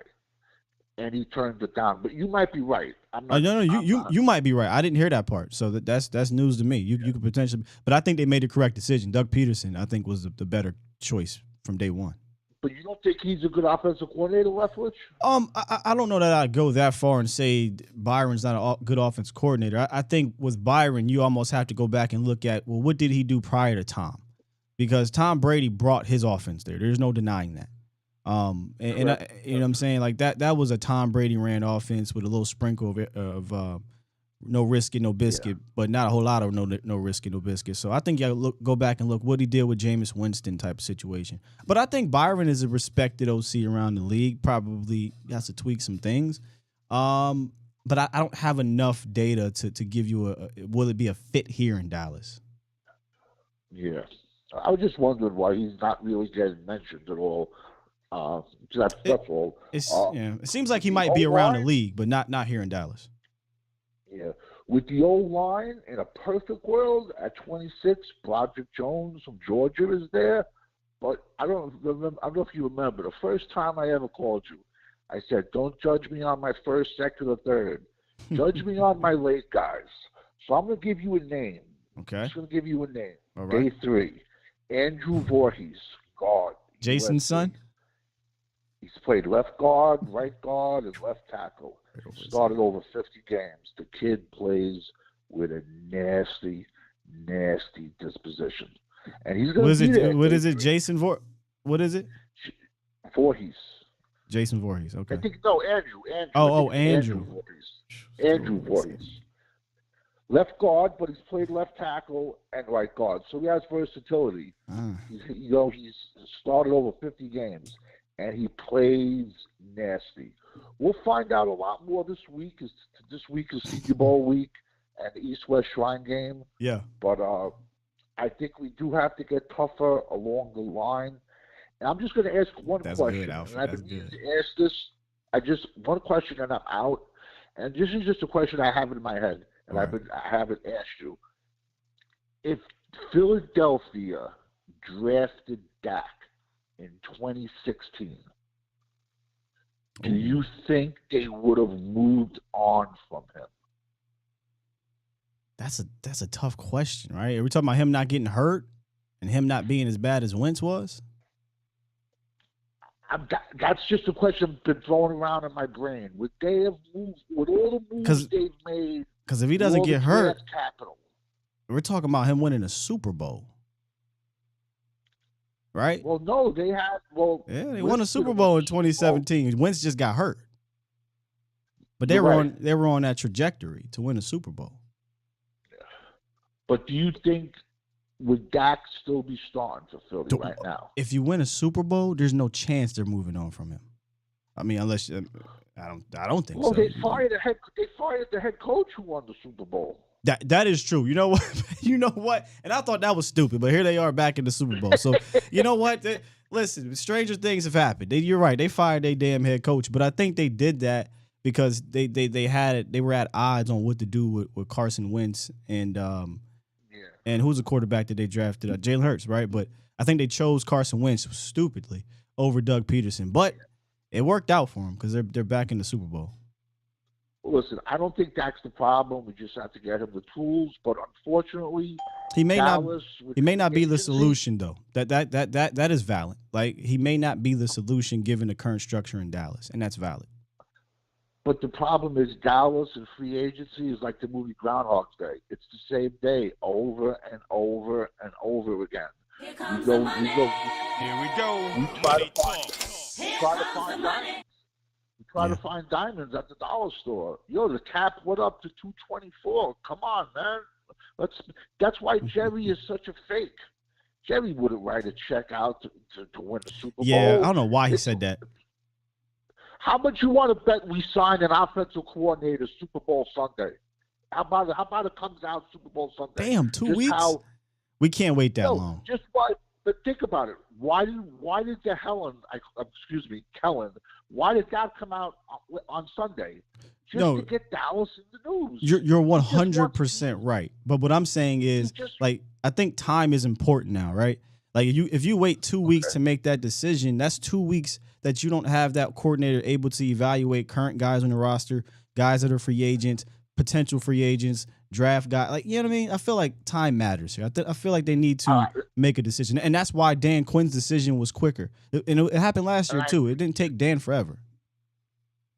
and he turned it down. But you might be right. You might be right. I didn't hear that part, so that's news to me. You could potentially, but I think they made the correct decision. Doug Peterson, I think, was the better choice from day one. But you don't think he's a good offensive coordinator, Leftwich? I don't know that I'd go that far and say Byron's not a good offensive coordinator. I think with Byron, you almost have to go back and look at, well, what did he do prior to Tom? Because Tom Brady brought his offense there. There's no denying that. You know what I'm saying? Like that was a Tom Brady ran offense with a little sprinkle of no risk and no biscuit, but not a whole lot of no risk and no biscuit. So I think you gotta go back and look what he did with Jameis Winston type of situation. But I think Byron is a respected OC around the league. Probably has to tweak some things. But I don't have enough data to give you will it be a fit here in Dallas? Yeah. I was just wondering why he's not really getting mentioned at all. That's all. It seems like he might be around the league, but not here in Dallas. Yeah. With the O-line, in a perfect world, at 26, Broderick Jones from Georgia is there. But I don't know if you remember, the first time I ever called you, I said, don't judge me on my first, second, or third. Judge me on my late guys. So I'm going to give you a name. Okay. I'm just going to give you a name. All right. Day 3. Andrew Voorhees, guard. Jason's son? He's played left guard, right guard, and left tackle. Started over 50 games. The kid plays with a nasty, nasty disposition. And he's going to be there. What is it, Jason What is it? Voorhees. Jason Voorhees, okay. I think, no, Andrew. Andrew. Andrew Voorhees. Left guard, but he's played left tackle and right guard. So he has versatility. He's started over 50 games, and he plays nasty. We'll find out a lot more this week. This week is Senior Bowl week and the East-West Shrine game. Yeah. But I think we do have to get tougher along the line. And I'm just going to ask one question. Good, Alfred. And I've been meaning to ask this. One question and I'm out. And this is just a question I have in my head. And I haven't asked you. If Philadelphia drafted Dak in 2016, do you think they would have moved on from him? That's a tough question, right? Are we talking about him not getting hurt and him not being as bad as Wentz was? That's just a question been thrown around in my brain. Would they have moved with all the moves they've made? Because if he doesn't get hurt, we're talking about him winning a Super Bowl, right? Well, no, they had. Well, yeah, they won a Super Bowl in 2017. Wentz just got hurt, but they were on that trajectory to win a Super Bowl. But do you think would Dak still be starting for Philly right now? If you win a Super Bowl, there's no chance they're moving on from him. I mean, unless I don't think so. Well, they fired the head coach who won the Super Bowl. That is true. You know what? You know what? And I thought that was stupid, but here they are back in the Super Bowl. So you know what? Listen, stranger things have happened. You're right. They fired their damn head coach, but I think they did that because they were at odds on what to do with Carson Wentz and And who's the quarterback that they drafted? Jalen Hurts, right? But I think they chose Carson Wentz stupidly over Doug Peterson. But it worked out for them because they're back in the Super Bowl. Listen, I don't think that's the problem. We just have to get him the tools. But unfortunately, he may Dallas, not be the solution though. That is valid. Like he may not be the solution given the current structure in Dallas, and that's valid. But the problem is Dallas and free agency is like the movie Groundhog's Day. It's the same day over and over and over again. Here comes the money. Here we go. Money Talk. Try to find diamonds at the dollar store. Yo, the cap went up to 224. Come on, man. That's why Jerry is such a fake. Jerry wouldn't write a check out to win the Super Bowl. Yeah, I don't know why he said that. How much you want to bet we sign an offensive coordinator Super Bowl Sunday? How about it comes out Super Bowl Sunday? Damn, 2 weeks? We can't wait that long. Just why? But think about it. Why did Kellen? Why did that come out on Sunday? Just to get Dallas in the news. You're 100% right. But what I'm saying is, like, I think time is important now, right? Like, if you wait 2 weeks to make that decision, that's 2 weeks that you don't have that coordinator able to evaluate current guys on the roster, guys that are free agents, potential free agents, draft guy. Like, you know what I mean? I feel like time matters here. I feel like they need to make a decision. And that's why Dan Quinn's decision was quicker. It happened last year, too. It didn't take Dan forever.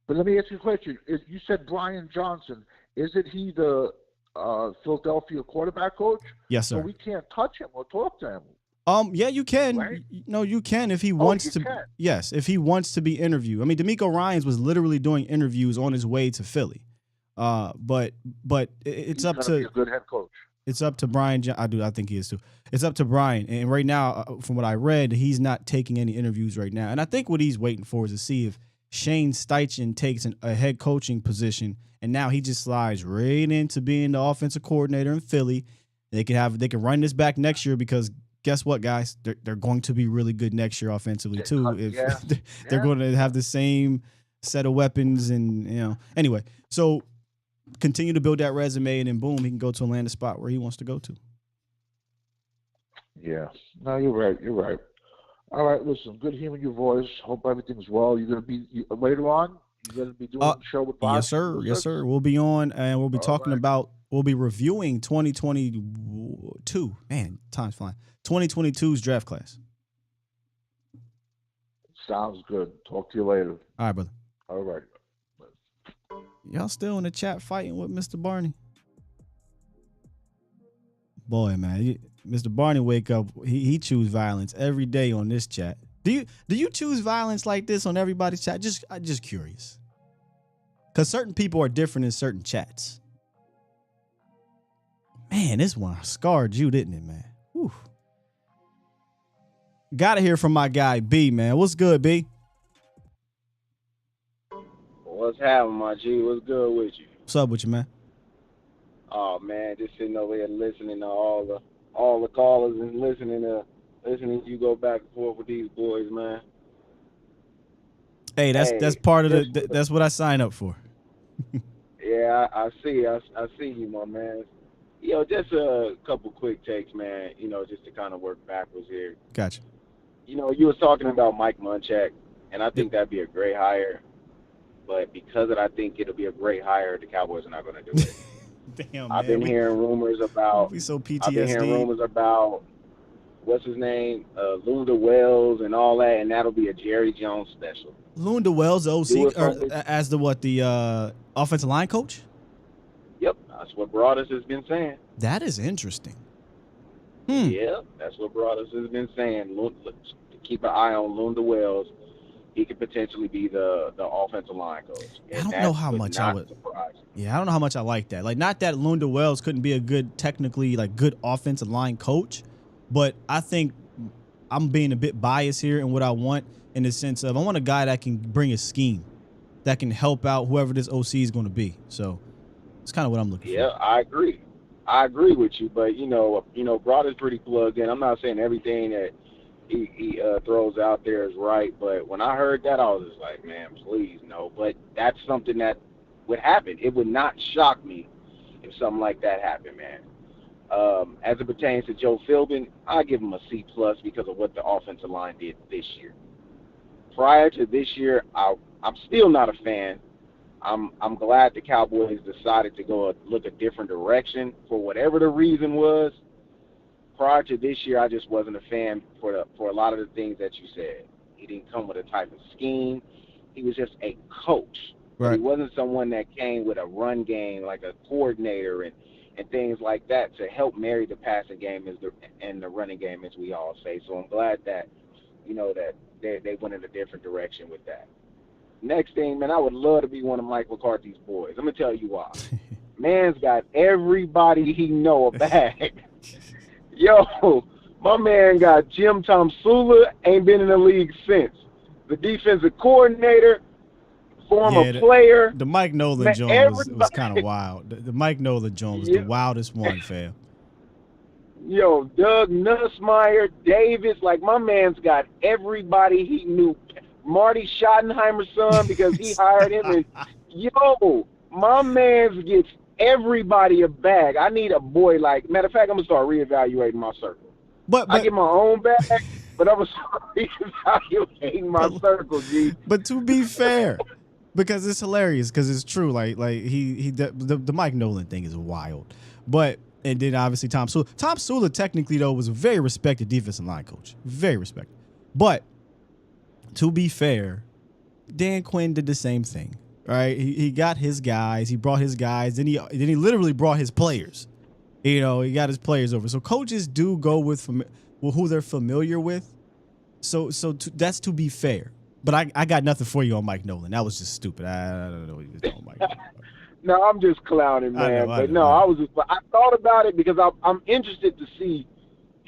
But let me ask you a question. You said Brian Johnson. Isn't he the Philadelphia quarterback coach? Yes, sir. So we can't touch him or talk to him. Yeah, you can. Right? No, you can if he wants to. Can. Yes, if he wants to be interviewed. I mean, D'Amico Ryans was literally doing interviews on his way to Philly. But it's up to be a good head coach. It's up to Brian. I think he is too. It's up to Brian. And right now, from what I read, he's not taking any interviews right now. And I think what he's waiting for is to see if Shane Steichen takes a head coaching position, and now he just slides right into being the offensive coordinator in Philly. They can run this back next year because guess what, guys? They're going to be really good next year offensively too. They're going to have the same set of weapons, and anyway. So continue to build that resume, and then boom, he can go to a landing spot where he wants to go to. Yeah, no, you're right. You're right. All right, listen, good hearing your voice. Hope everything's well. You're gonna be later on. You're gonna be doing the show with Bob. Yes, sir. Yes, sir. We'll be on, and we'll be talking about. We'll be reviewing 2022. Man, time's flying. 2022's draft class. Sounds good. Talk to you later. All right, brother. All right. Y'all still in the chat fighting with Mr. Barney? Boy, man, Mr. Barney wake up. He choose violence every day on this chat. Do you choose violence like this on everybody's chat? I'm just curious. Because certain people are different in certain chats. Man, this one scarred you, didn't it, man? Whew. Gotta hear from my guy B, man. What's good, B? What's happening, my G? What's good with you? What's up with you, man? Oh man, just sitting over here listening to all the callers and listening to you go back and forth with these boys, man. Hey, that's part of that's what I sign up for. Yeah, I see you, my man. Just a couple quick takes, man. Just to kind of work backwards here. Gotcha. You was talking about Mike Munchak, and I think that'd be a great hire. But because I think it'll be a great hire, the Cowboys are not going to do it. Damn, I've been hearing rumors about. We so PTSD. I've been hearing rumors about what's his name, Lunda Wells, and all that, and that'll be a Jerry Jones special. Lunda Wells, OC, as the offensive line coach. Yep, that's what Broadus has been saying. That is interesting. Yeah, that's what Broadus has been saying. Keep an eye on Lunda Wells. He could potentially be the offensive line coach. I don't know how much I would. Yeah, I don't know how much I like that. Like, not that Lunda Wells couldn't be a good, technically, like, good offensive line coach, but I think I'm being a bit biased here in what I want, in the sense of I want a guy that can bring a scheme, that can help out whoever this OC is going to be. So it's kind of what I'm looking for. Yeah, I agree. I agree with you, but Broad is pretty plugged in. I'm not saying everything that he throws out there is right, but when I heard that, I was just like, man, please no. But that's something that would happen. It would not shock me if something like that happened, man. As it pertains to Joe Philbin, I give him a C plus because of what the offensive line did this year. Prior to this year, I'm still not a fan. I'm glad the Cowboys decided to go look a different direction for whatever the reason was. Prior to this year, I just wasn't a fan for a lot of the things that you said. He didn't come with a type of scheme. He was just a coach. Right. But he wasn't someone that came with a run game like a coordinator and things like that to help marry the passing game and the running game, as we all say. So I'm glad that, that they went in a different direction with that. Next thing, man, I would love to be one of Mike McCarthy's boys. I'm going to tell you why. Man's got everybody he know a bag. Yo, my man got Jim Tomsula, ain't been in the league since. The defensive coordinator, former player. The Mike Nolan man, joint was kind of wild. The Mike Nolan joint was the wildest one, fam. Yo, Doug Nussmeier, Davis, like my man's got everybody he knew. Marty Schottenheimer's son because he hired him. And yo, my man's gets everybody a bag. I need a boy like. Matter of fact, I'm gonna start reevaluating my circle. But I get my own bag, but I'm gonna start reevaluating my circle, G. But to be fair, because it's hilarious, because it's true. Like the Mike Nolan thing is wild. But and then obviously Tom Sula. Tom Sula technically though was a very respected defensive line coach, very respected. But to be fair, Dan Quinn did the same thing. Right, he got his guys. He brought his guys. Then he literally brought his players. He got his players over. So coaches do go with who they're familiar with. So that's to be fair. But I got nothing for you on Mike Nolan. That was just stupid. I don't know what he was doing, Mike Nolan. No, I'm just clowning, man. I thought about it because I'm interested to see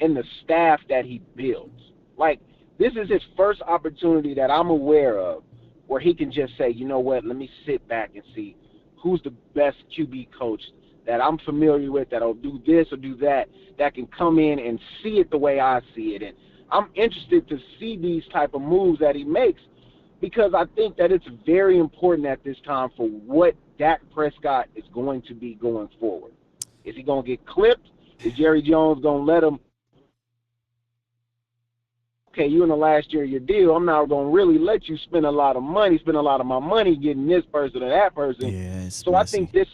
in the staff that he builds. Like, this is his first opportunity that I'm aware of where he can just say, you know what, let me sit back and see who's the best QB coach that I'm familiar with that'll do this or do that can come in and see it the way I see it. And I'm interested to see these type of moves that he makes because I think that it's very important at this time for what Dak Prescott is going to be going forward. Is he going to get clipped? Is Jerry Jones going to let him, okay, you in the last year of your deal, I'm not going to really let you spend a lot of my money getting this person or that person. Yeah, so messy. I think this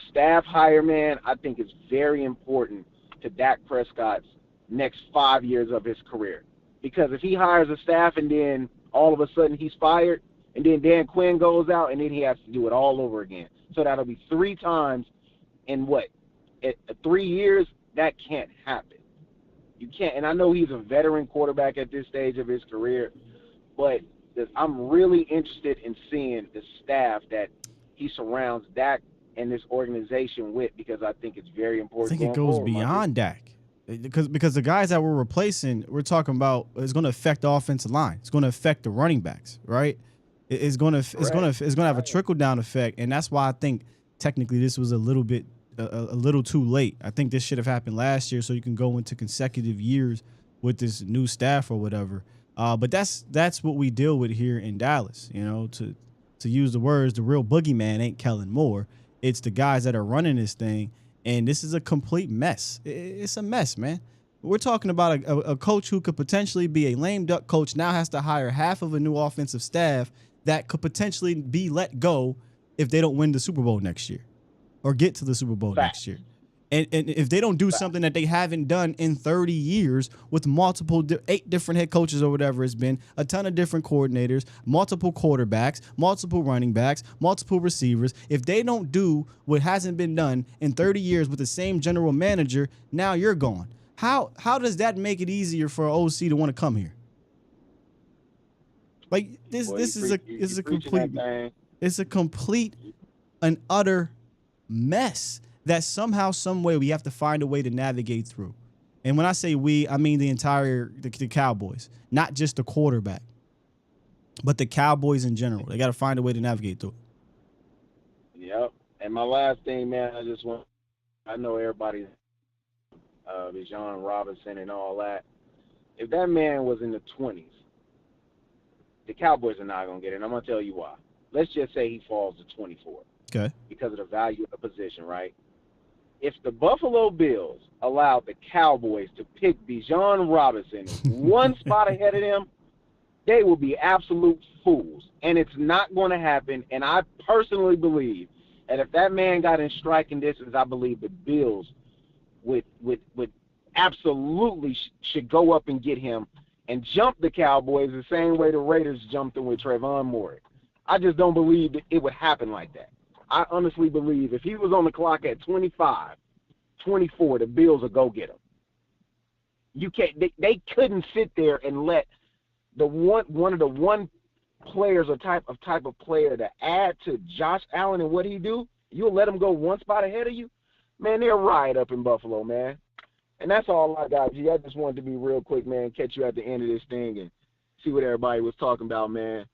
staff hire, man, I think is very important to Dak Prescott's next 5 years of his career. Because if he hires a staff and then all of a sudden he's fired and then Dan Quinn goes out and then he has to do it all over again. So that'll be 3 times in 3 years? That can't happen. You can't, and I know he's a veteran quarterback at this stage of his career, but I'm really interested in seeing the staff that he surrounds Dak and this organization with because I think it's very important. I think it goes beyond Dak because the guys that we're replacing, we're talking about, is going to affect the offensive line. It's going to affect the running backs, right? It's going to have a trickle down effect, and that's why I think technically this was a little too late. I think this should have happened last year so you can go into consecutive years with this new staff or whatever. But that's what we deal with here in Dallas. To use the words, the real boogeyman ain't Kellen Moore. It's the guys that are running this thing, and this is a complete mess. It's a mess, man. We're talking about a coach who could potentially be a lame duck coach now has to hire half of a new offensive staff that could potentially be let go if they don't win the Super Bowl next year. Or get to the Super Bowl next year. And if they don't do something that they haven't done in 30 years with 8 different head coaches or whatever it's been, a ton of different coordinators, multiple quarterbacks, multiple running backs, multiple receivers, if they don't do what hasn't been done in 30 years with the same general manager, now you're gone. How does that make it easier for an OC to want to come here? Like this is a complete and utter mess that somehow, some way we have to find a way to navigate through. And when I say we, I mean the Cowboys, not just the quarterback, but the Cowboys in general. They got to find a way to navigate through it. Yep. And my last thing, man, I know everybody's Bijan Robinson and all that. If that man was in the 20s, the Cowboys are not going to get it. And I'm going to tell you why. Let's just say he falls to 24. Okay. Because of the value of the position, right? if the Buffalo Bills allowed the Cowboys to pick Bijan Robinson one spot ahead of them, they will be absolute fools. And it's not going to happen. And I personally believe that if that man got in striking distance, I believe the Bills would absolutely should go up and get him and jump the Cowboys the same way the Raiders jumped them with Trayvon Moore. I just don't believe that it would happen like that. I honestly believe if he was on the clock at 25, 24, the Bills will go get him. You can't. They couldn't sit there and let one of the players or type of player to add to Josh Allen and what he do. You'll let him go one spot ahead of you, man. They'll riot up in Buffalo, man. And that's all I got, G. I just wanted to be real quick, man. Catch you at the end of this thing and see what everybody was talking about, man.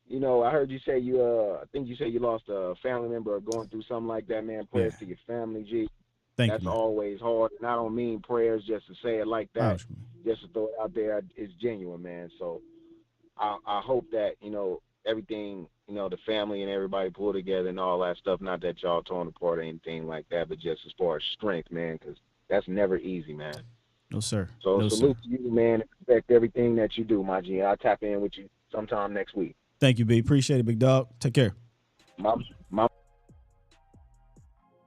You know, I heard you say I think you said you lost a family member or going through something like that, man. Prayers to your family, G. That's always hard. And I don't mean prayers just to say it like that, just to throw it out there. It's genuine, man. So I hope that, you know, everything, you know, the family and everybody pull together and all that stuff. Not that y'all torn apart or anything like that, but just as far as strength, man, because that's never easy, man. No, sir. So salute to you, man, and respect everything that you do, my G. I'll tap in with you sometime next week. Thank you, B. Appreciate it, big dog. Take care.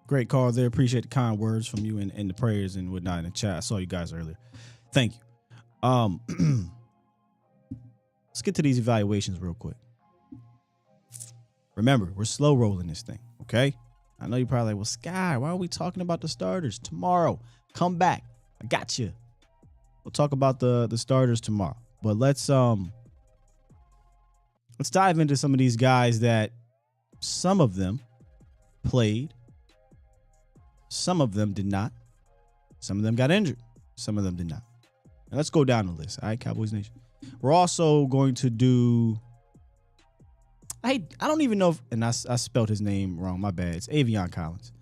Great call there. Appreciate the kind words from you and the prayers and whatnot in the chat. I saw you guys earlier. Thank you. Let's get to these evaluations real quick. Remember, we're slow rolling this thing, okay? I know you're probably like, well, Sky, why are we talking about the starters tomorrow? Come back. I got you. We'll talk about the starters tomorrow. But let's dive into some of these guys that some of them played. Some of them did not. Some of them got injured. Some of them did not. Now let's go down the list. All right, Cowboys Nation. We're also going to do, I don't even know if, and I spelled his name wrong. My bad. It's Avion Collins.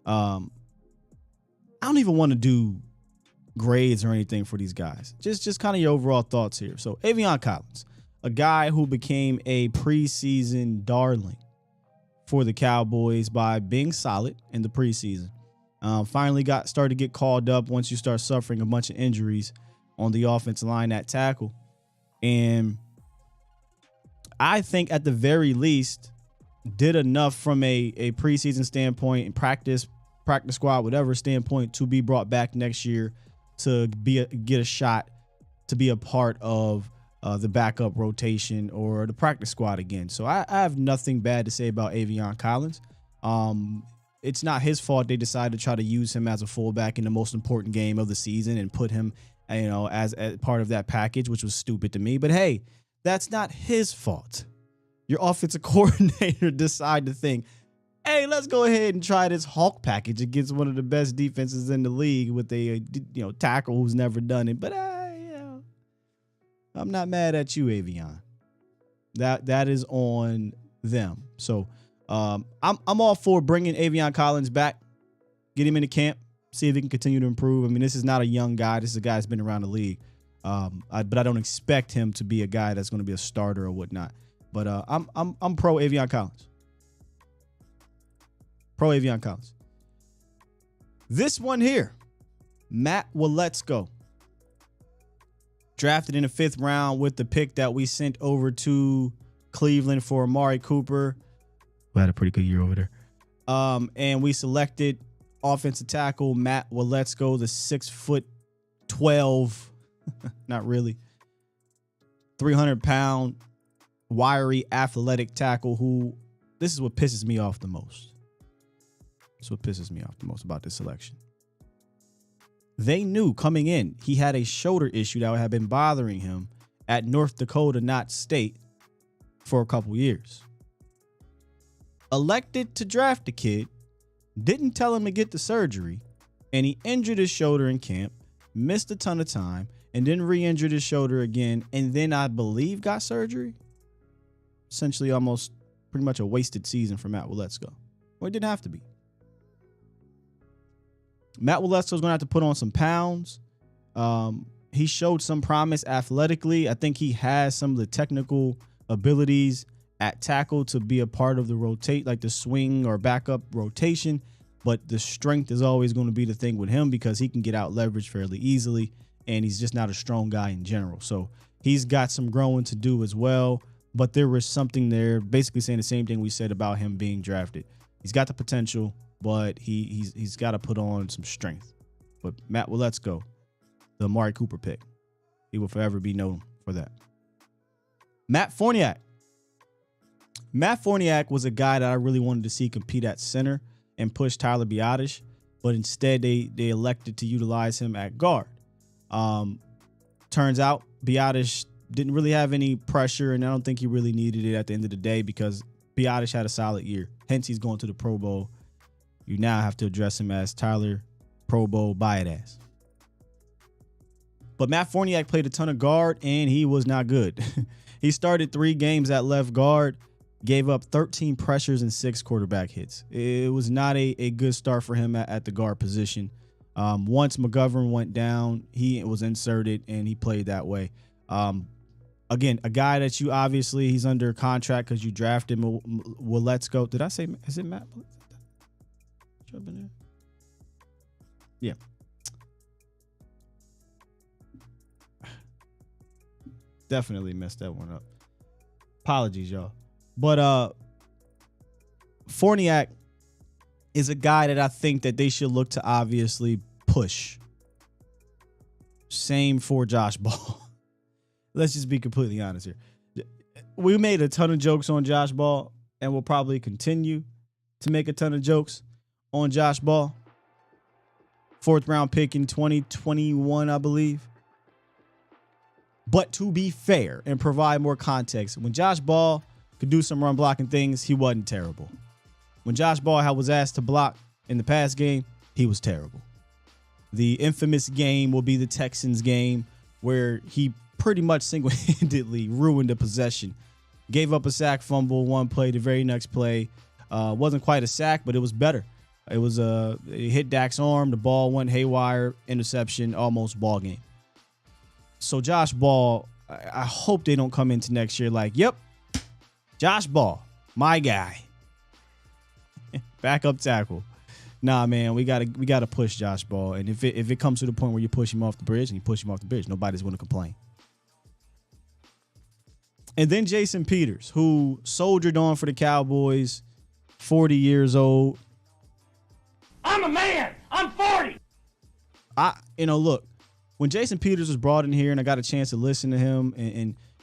I don't even want to do grades or anything for these guys. Just kind of your overall thoughts here. So Avion Collins, a guy who became a preseason darling for the Cowboys by being solid in the preseason. Finally started to get called up once you start suffering a bunch of injuries on the offensive line at tackle. And I think at the very least did enough from a preseason standpoint and practice squad, whatever standpoint, to be brought back next year to get a shot to be a part of the backup rotation or the practice squad again. So I have nothing bad to say about Avion Collins. It's not his fault they decided to try to use him as a fullback in the most important game of the season and put him, you know, as part of that package, which was stupid to me. But hey, that's not his fault. Your offensive coordinator decided to think, hey, let's go ahead and try this Hulk package against one of the best defenses in the league with a tackle who's never done it. But I'm not mad at you, Avion. That is on them. So I'm all for bringing Avion Collins back, get him into camp, see if he can continue to improve. I mean, this is not a young guy. This is a guy that's been around the league. But I don't expect him to be a guy that's going to be a starter or whatnot. But I'm pro Avion Collins. Pro Avion Collins. This one here, Matt Waletzko. Drafted in the 5th round with the pick that we sent over to Cleveland for Amari Cooper, who had a pretty good year over there. And we selected offensive tackle Matt Waletzko, the 6'12", not really, 300-pound, wiry, athletic tackle who, this is what pisses me off the most. This is what pisses me off the most about this selection. They knew coming in he had a shoulder issue that had been bothering him at North Dakota Knott State for a couple years. Elected to draft the kid, didn't tell him to get the surgery, and he injured his shoulder in camp, missed a ton of time, and then re-injured his shoulder again, and then I believe got surgery. Essentially almost pretty much a wasted season for Matt Waletzko. Well, it didn't have to be. Matt Waletzko's going to have to put on some pounds. He showed some promise athletically. I think he has some of the technical abilities at tackle to be a part of the rotate, like the swing or backup rotation. But the strength is always going to be the thing with him because he can get out leveraged fairly easily, and he's just not a strong guy in general. So he's got some growing to do as well. But there was something there, basically saying the same thing we said about him being drafted. He's got the potential, but he's got to put on some strength. But Matt, well, let's go. The Amari Cooper pick. He will forever be known for that. Matt Forniak. Matt Forniak was a guy that I really wanted to see compete at center and push Tyler Biadasz, but instead they elected to utilize him at guard. Turns out Biadasz didn't really have any pressure, and I don't think he really needed it at the end of the day because Biadasz had a solid year. Hence, he's going to the Pro Bowl. You now have to address him as Tyler Pro Bowl Biadasz. But Matt Forniak played a ton of guard, and he was not good. He started 3 games at left guard, gave up 13 pressures and 6 quarterback hits. It was not a good start for him at the guard position. Once McGovern went down, he was inserted, and he played that way. Again, a guy that you obviously, he's under contract because you drafted him. Well, let's go. Did I say, is it Matt? Yeah. Definitely messed that one up. Apologies, y'all. But Forniak is a guy that I think that they should look to obviously push. Same for Josh Ball. Let's just be completely honest here. We made a ton of jokes on Josh Ball, and we'll probably continue to make a ton of jokes on Josh Ball. 4th round pick in 2021, I believe. But to be fair and provide more context, when Josh Ball could do some run blocking things, he wasn't terrible. When Josh Ball was asked to block in the past game, he was terrible. The infamous game will be the Texans game where he pretty much single-handedly ruined the possession. Gave up a sack fumble one play, the very next play. Wasn't quite a sack, but it was better. It was it hit Dak's arm, the ball went haywire, interception, almost ball game. So Josh Ball, I hope they don't come into next year like, yep, Josh Ball, my guy. Backup tackle. Nah, man, we gotta push Josh Ball. And if it comes to the point where you push him off the bridge and you push him off the bridge, nobody's gonna complain. And then Jason Peters, who soldiered on for the Cowboys, 40 years old. I'm a man. I'm 40. Look, when Jason Peters was brought in here and I got a chance to listen to him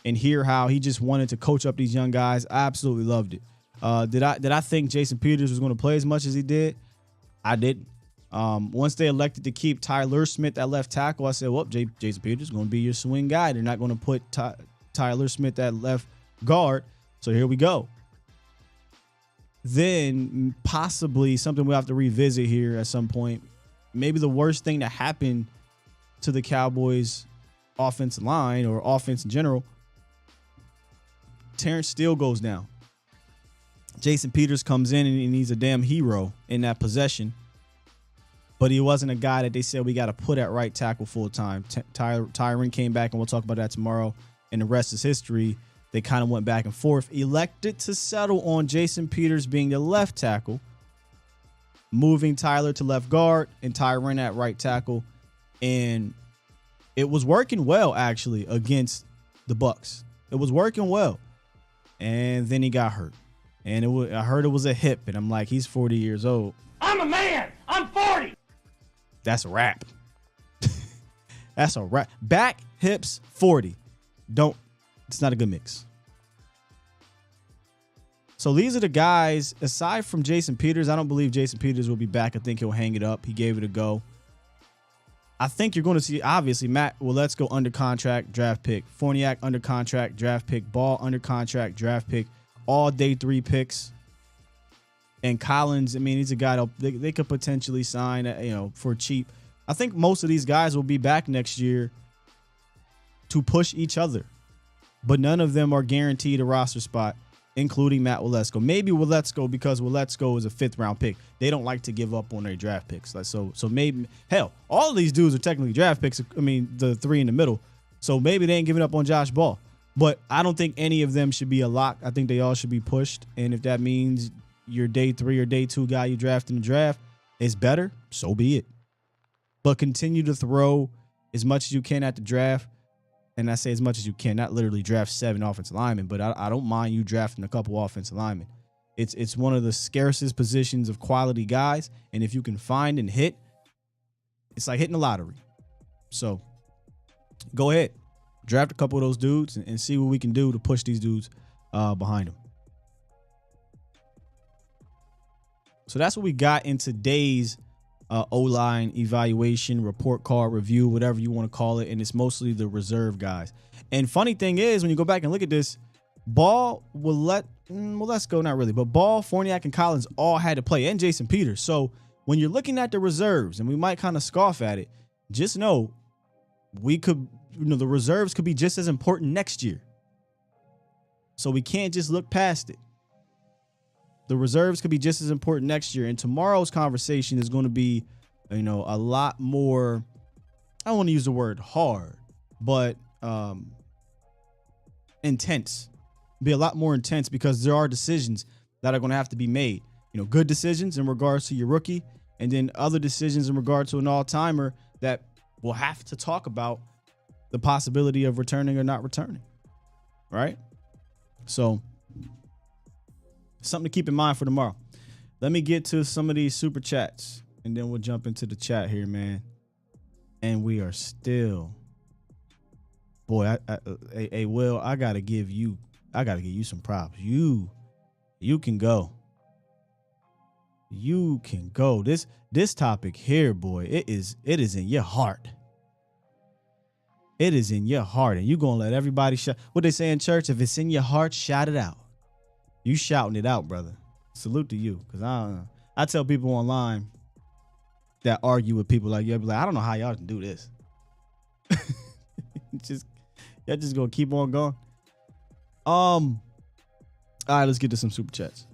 and hear how he just wanted to coach up these young guys, I absolutely loved it. Did I think Jason Peters was going to play as much as he did? I didn't. Once they elected to keep Tyler Smith at left tackle, I said, well, Jason Peters is going to be your swing guy. They're not going to put Tyler Smith at left guard. So here we go. Then possibly something we'll have to revisit here at some point. Maybe the worst thing that happened to the Cowboys offensive line or offense in general, Terrence Steele goes down. Jason Peters comes in and he's a damn hero in that possession. But he wasn't a guy that they said we got to put at right tackle full time. Tyron came back, and we'll talk about that tomorrow. And the rest is history. They kind of went back and forth. Elected to settle on Jason Peters being the left tackle, moving Tyler to left guard and Tyron at right tackle. And it was working well, actually, against the Bucs. It was working well. And then he got hurt. And I heard it was a hip. And I'm like, he's 40 years old. I'm a man. I'm 40. That's a wrap. That's a wrap. Back, hips, 40. It's not a good mix. So these are the guys, aside from Jason Peters. I don't believe Jason Peters will be back. I think he'll hang it up. He gave it a go. I think you're going to see, obviously, Matt, well, let's go under contract, draft pick. Forniak under contract, draft pick. Ball under contract, draft pick. All day 3 picks. And Collins, I mean, he's a guy that they could potentially sign, for cheap. I think most of these guys will be back next year to push each other. But none of them are guaranteed a roster spot, including Matt Waletzko. Maybe Waletzko, because Waletzko is a 5th round pick. They don't like to give up on their draft picks. So maybe, hell, all of these dudes are technically draft picks. I mean, the 3 in the middle. So maybe they ain't giving up on Josh Ball. But I don't think any of them should be a lock. I think they all should be pushed. And if that means your day 3 or day 2 guy you draft in the draft, is better, so be it. But continue to throw as much as you can at the draft. And I say as much as you can, not literally draft 7 offensive linemen, but I don't mind you drafting a couple offensive linemen. It's one of the scarcest positions of quality guys. And if you can find and hit, it's like hitting the lottery. So go ahead, draft a couple of those dudes and see what we can do to push these dudes behind them. So that's what we got in today's O-line evaluation, report card review, whatever you want to call it. And it's mostly the reserve guys. And funny thing is, when you go back and look at this, Ball will let's go, not really, but Ball, Fournier, and Collins all had to play, and Jason Peters. So when you're looking at the reserves, and we might kind of scoff at it, just know the reserves could be just as important next year. So we can't just look past it. The reserves could be just as important next year. And tomorrow's conversation is going to be, a lot more, I don't want to use the word hard, but intense. Be a lot more intense because there are decisions that are going to have to be made. Good decisions in regards to your rookie, and then other decisions in regard to an all-timer that we'll have to talk about the possibility of returning or not returning. Right? So something to keep in mind for tomorrow. Let me get to some of these super chats, and then we'll jump into the chat here, man. And we are still, boy, Will, I gotta give you some props. You can go. You can go. This topic here, boy, it is in your heart. It is in your heart, and you're gonna let everybody shout. What they say in church, if it's in your heart, shout it out. You shouting it out, brother. Salute to you, because I tell people online that argue with people like you, be like, I don't know how y'all can do this. Y'all just gonna keep on going. All right, let's get to some super chats.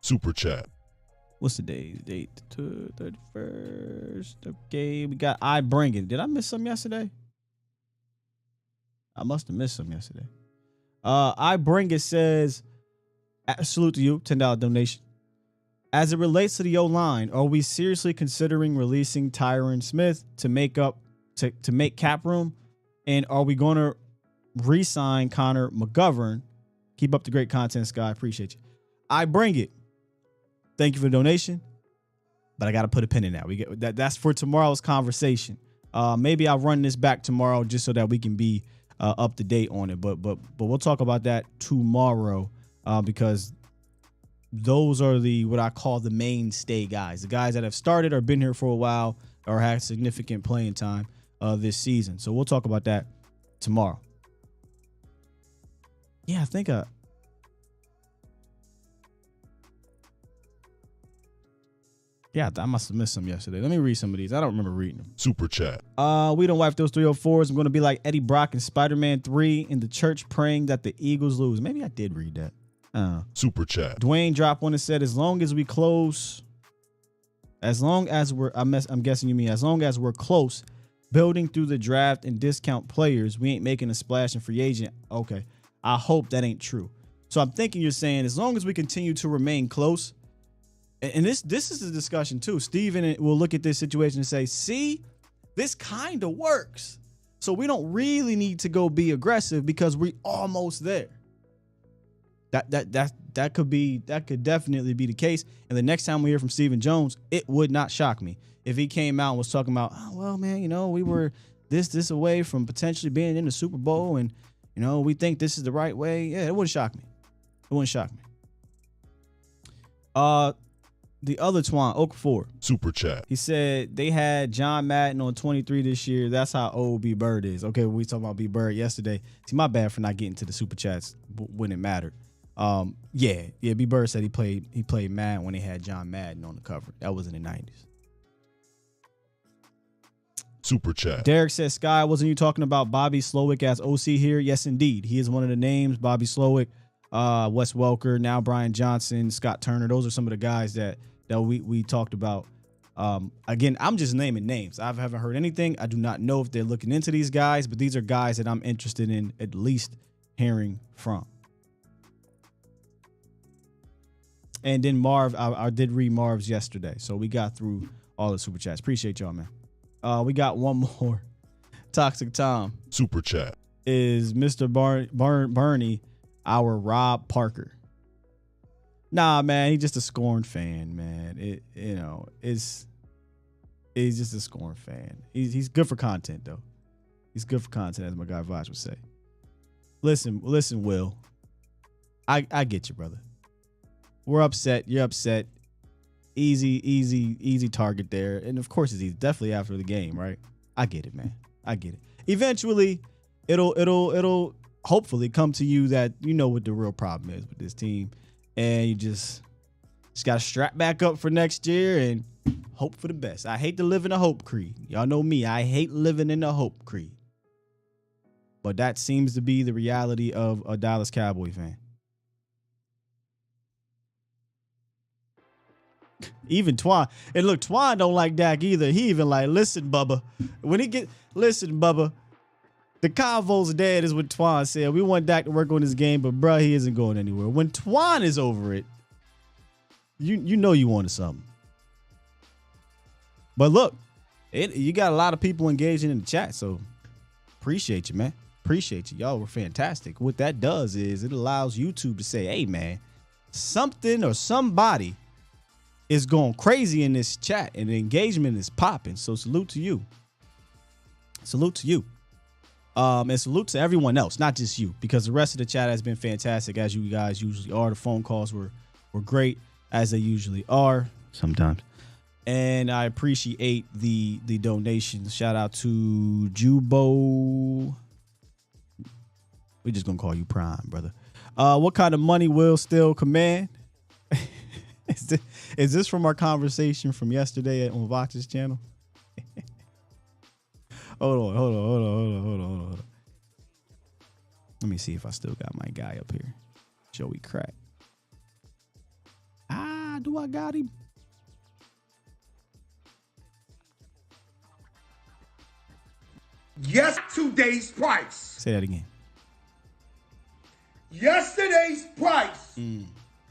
Super chat. What's the date? 31st. Okay, we got I Bring It. Did I miss some yesterday? I must have missed some yesterday. I Bring It says, salute to you, $10 donation. As it relates to the O-line, are we seriously considering releasing Tyron Smith to make cap room? And are we going to re-sign Connor McGovern? Keep up the great content, Sky. Appreciate you. I Bring It. Thank you for the donation, but I got to put a pin in that. We get that. That's for tomorrow's conversation. Maybe I'll run this back tomorrow just so that we can be up to date on it. But we'll talk about that tomorrow because those are what I call the mainstay guys, the guys that have started or been here for a while or had significant playing time this season. So we'll talk about that tomorrow. Yeah, I think I must have missed some yesterday. Let me read some of these. I don't remember reading them. Super chat. We don't wipe those 304s. I'm going to be like Eddie Brock in Spider-Man 3 in the church praying that the Eagles lose. Maybe I did read that. Super chat. Dwayne dropped one and said, as long as we're close, I'm guessing you mean as long as we're close, building through the draft and discount players, we ain't making a splash in free agent. Okay. I hope that ain't true. So I'm thinking you're saying as long as we continue to remain close, and this is a discussion too. Steven will look at this situation and say, see, this kind of works. So we don't really need to go be aggressive because we're almost there. That could definitely be the case. And the next time we hear from Stephen Jones, it would not shock me if he came out and was talking about, oh, well, man, we were this away from potentially being in the Super Bowl, and we think this is the right way. Yeah, it wouldn't shock me. It wouldn't shock me. The other Twan, Okafor. Super chat. He said they had John Madden on 23 this year. That's how old B Bird is. Okay, we talking about B Bird yesterday. See, my bad for not getting to the super chats when it mattered. Yeah. B Bird said he played Madden when they had John Madden on the cover. That was in the 90s. Super chat. Derek says, Sky, wasn't you talking about Bobby Slowick as OC here? Yes, indeed. He is one of the names. Bobby Slowick, Wes Welker, now Brian Johnson, Scott Turner. Those are some of the guys that we talked about. Again, I'm just naming names. I haven't heard anything. I do not know if they're looking into these guys, but these are guys that I'm interested in at least hearing from. And then Marv, I did read Marv's yesterday. So we got through all the super chats. Appreciate y'all, man. We got one more. Toxic Tom. Super chat. Is Mr. Bernie our Rob Parker? Nah, man, he's just a Scorn fan, man. He's just a Scorn fan. He's good for content, though. He's good for content, as my guy Vosh would say. Listen, Will. I get you, brother. We're upset. You're upset. Easy target there. And of course, it's definitely after the game, right? I get it, man. I get it. Eventually, it'll hopefully come to you that you know what the real problem is with this team. And you just got to strap back up for next year and hope for the best. I hate to live in a hope creed. Y'all know me. I hate living in a hope creed. But that seems to be the reality of a Dallas Cowboy fan. Even Twan. And look, Twan don't like Dak either. He even like, listen, Bubba. Listen, Bubba. The Cowboys dead is what Twan said. We want Dak to work on his game, but bruh, he isn't going anywhere. When Twan is over it, you know you wanted something. But look, you got a lot of people engaging in the chat, so appreciate you, man. Appreciate you. Y'all were fantastic. What that does is it allows YouTube to say, hey, man, something or somebody is going crazy in this chat and the engagement is popping. So salute to you. Salute to you. And salute to everyone else, not just you, because the rest of the chat has been fantastic, as you guys usually are. The phone calls were great, as they usually are sometimes. And I appreciate the donations. Shout out to Jubo. We're just going to call you Prime, brother. What kind of money will still command? Is this from our conversation from yesterday on Vox's channel? Hold on. Let me see if I still got my guy up here. Joey Crack. Do I got him? Yesterday's price. Say that again. Yesterday's price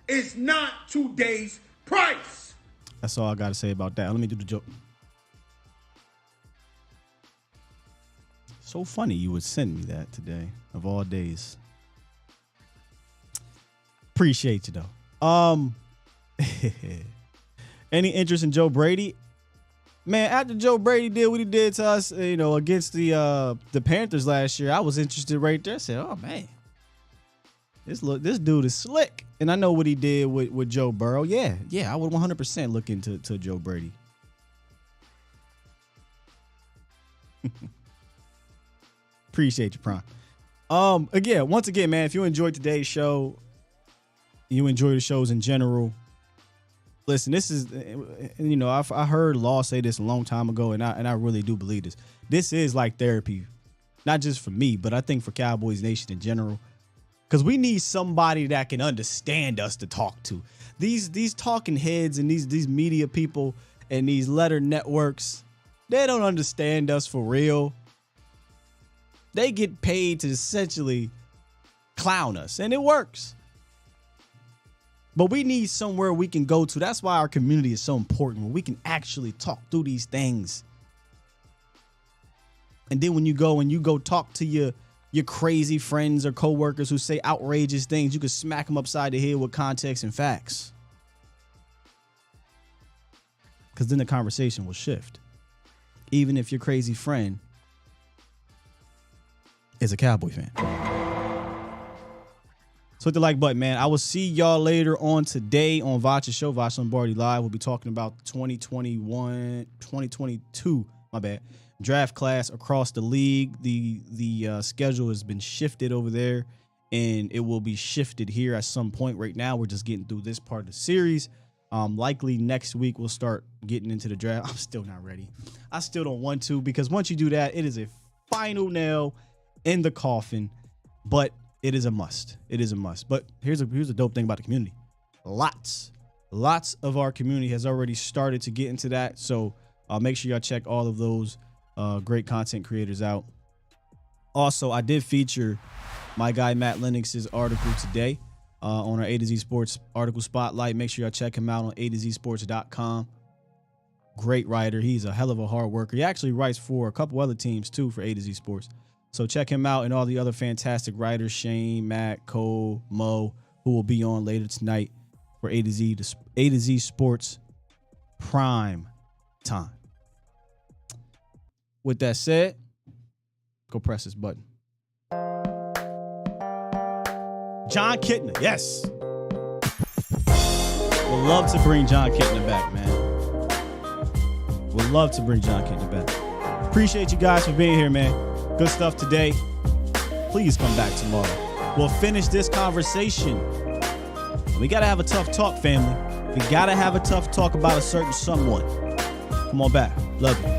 is not today's price. That's all I got to say about that. Let me do the joke. So funny you would send me that today, of all days. Appreciate you, though. Any interest in Joe Brady? Man, after Joe Brady did what he did to us, against the Panthers last year, I was interested right there. I said, oh, man, this dude is slick. And I know what he did with Joe Burrow. Yeah, I would 100% look into Joe Brady. Appreciate you, Prime. Once again, man, if you enjoyed today's show, you enjoy the shows in general, listen, this is, I heard Law say this a long time ago, and I really do believe this. This is like therapy, not just for me, but I think for Cowboys Nation in general, because we need somebody that can understand us to talk to. These talking heads and these media people and these letter networks, they don't understand us for real. They get paid to essentially clown us, and it works. But we need somewhere we can go to. That's why our community is so important, where we can actually talk through these things. And then when you go talk to your crazy friends or coworkers who say outrageous things, you can smack them upside the head with context and facts. Because then the conversation will shift. Even if your crazy friend is a Cowboy fan. So hit the like button, man. I will see y'all later on today on Voch's show, Voch Lombardi Live. We'll be talking about 2022, draft class across the league. The schedule has been shifted over there, and it will be shifted here at some point. Right now, we're just getting through this part of the series. Likely next week, we'll start getting into the draft. I'm still not ready. I still don't want to, because once you do that, it is a final nail in the coffin, but it is a must. It is a must. But here's a dope thing about the community. Lots of our community has already started to get into that. So make sure y'all check all of those great content creators out. Also, I did feature my guy Matt Lennox's article today. on our A to Z Sports article spotlight. Make sure y'all check him out on A2ZSports.com. Great writer. He's a hell of a hard worker. He actually writes for a couple other teams too for A to Z Sports. So check him out and all the other fantastic writers, Shane, Matt, Cole, Mo, who will be on later tonight for A to Z Sports Prime Time. With that said, go press this button. John Kitna, yes. Would love to bring John Kitna back, man. Would love to bring John Kitna back. Appreciate you guys for being here, man. Good stuff today. Please come back tomorrow. We'll finish this conversation. We got to have a tough talk, family. We got to have a tough talk about a certain someone. Come on back. Love you.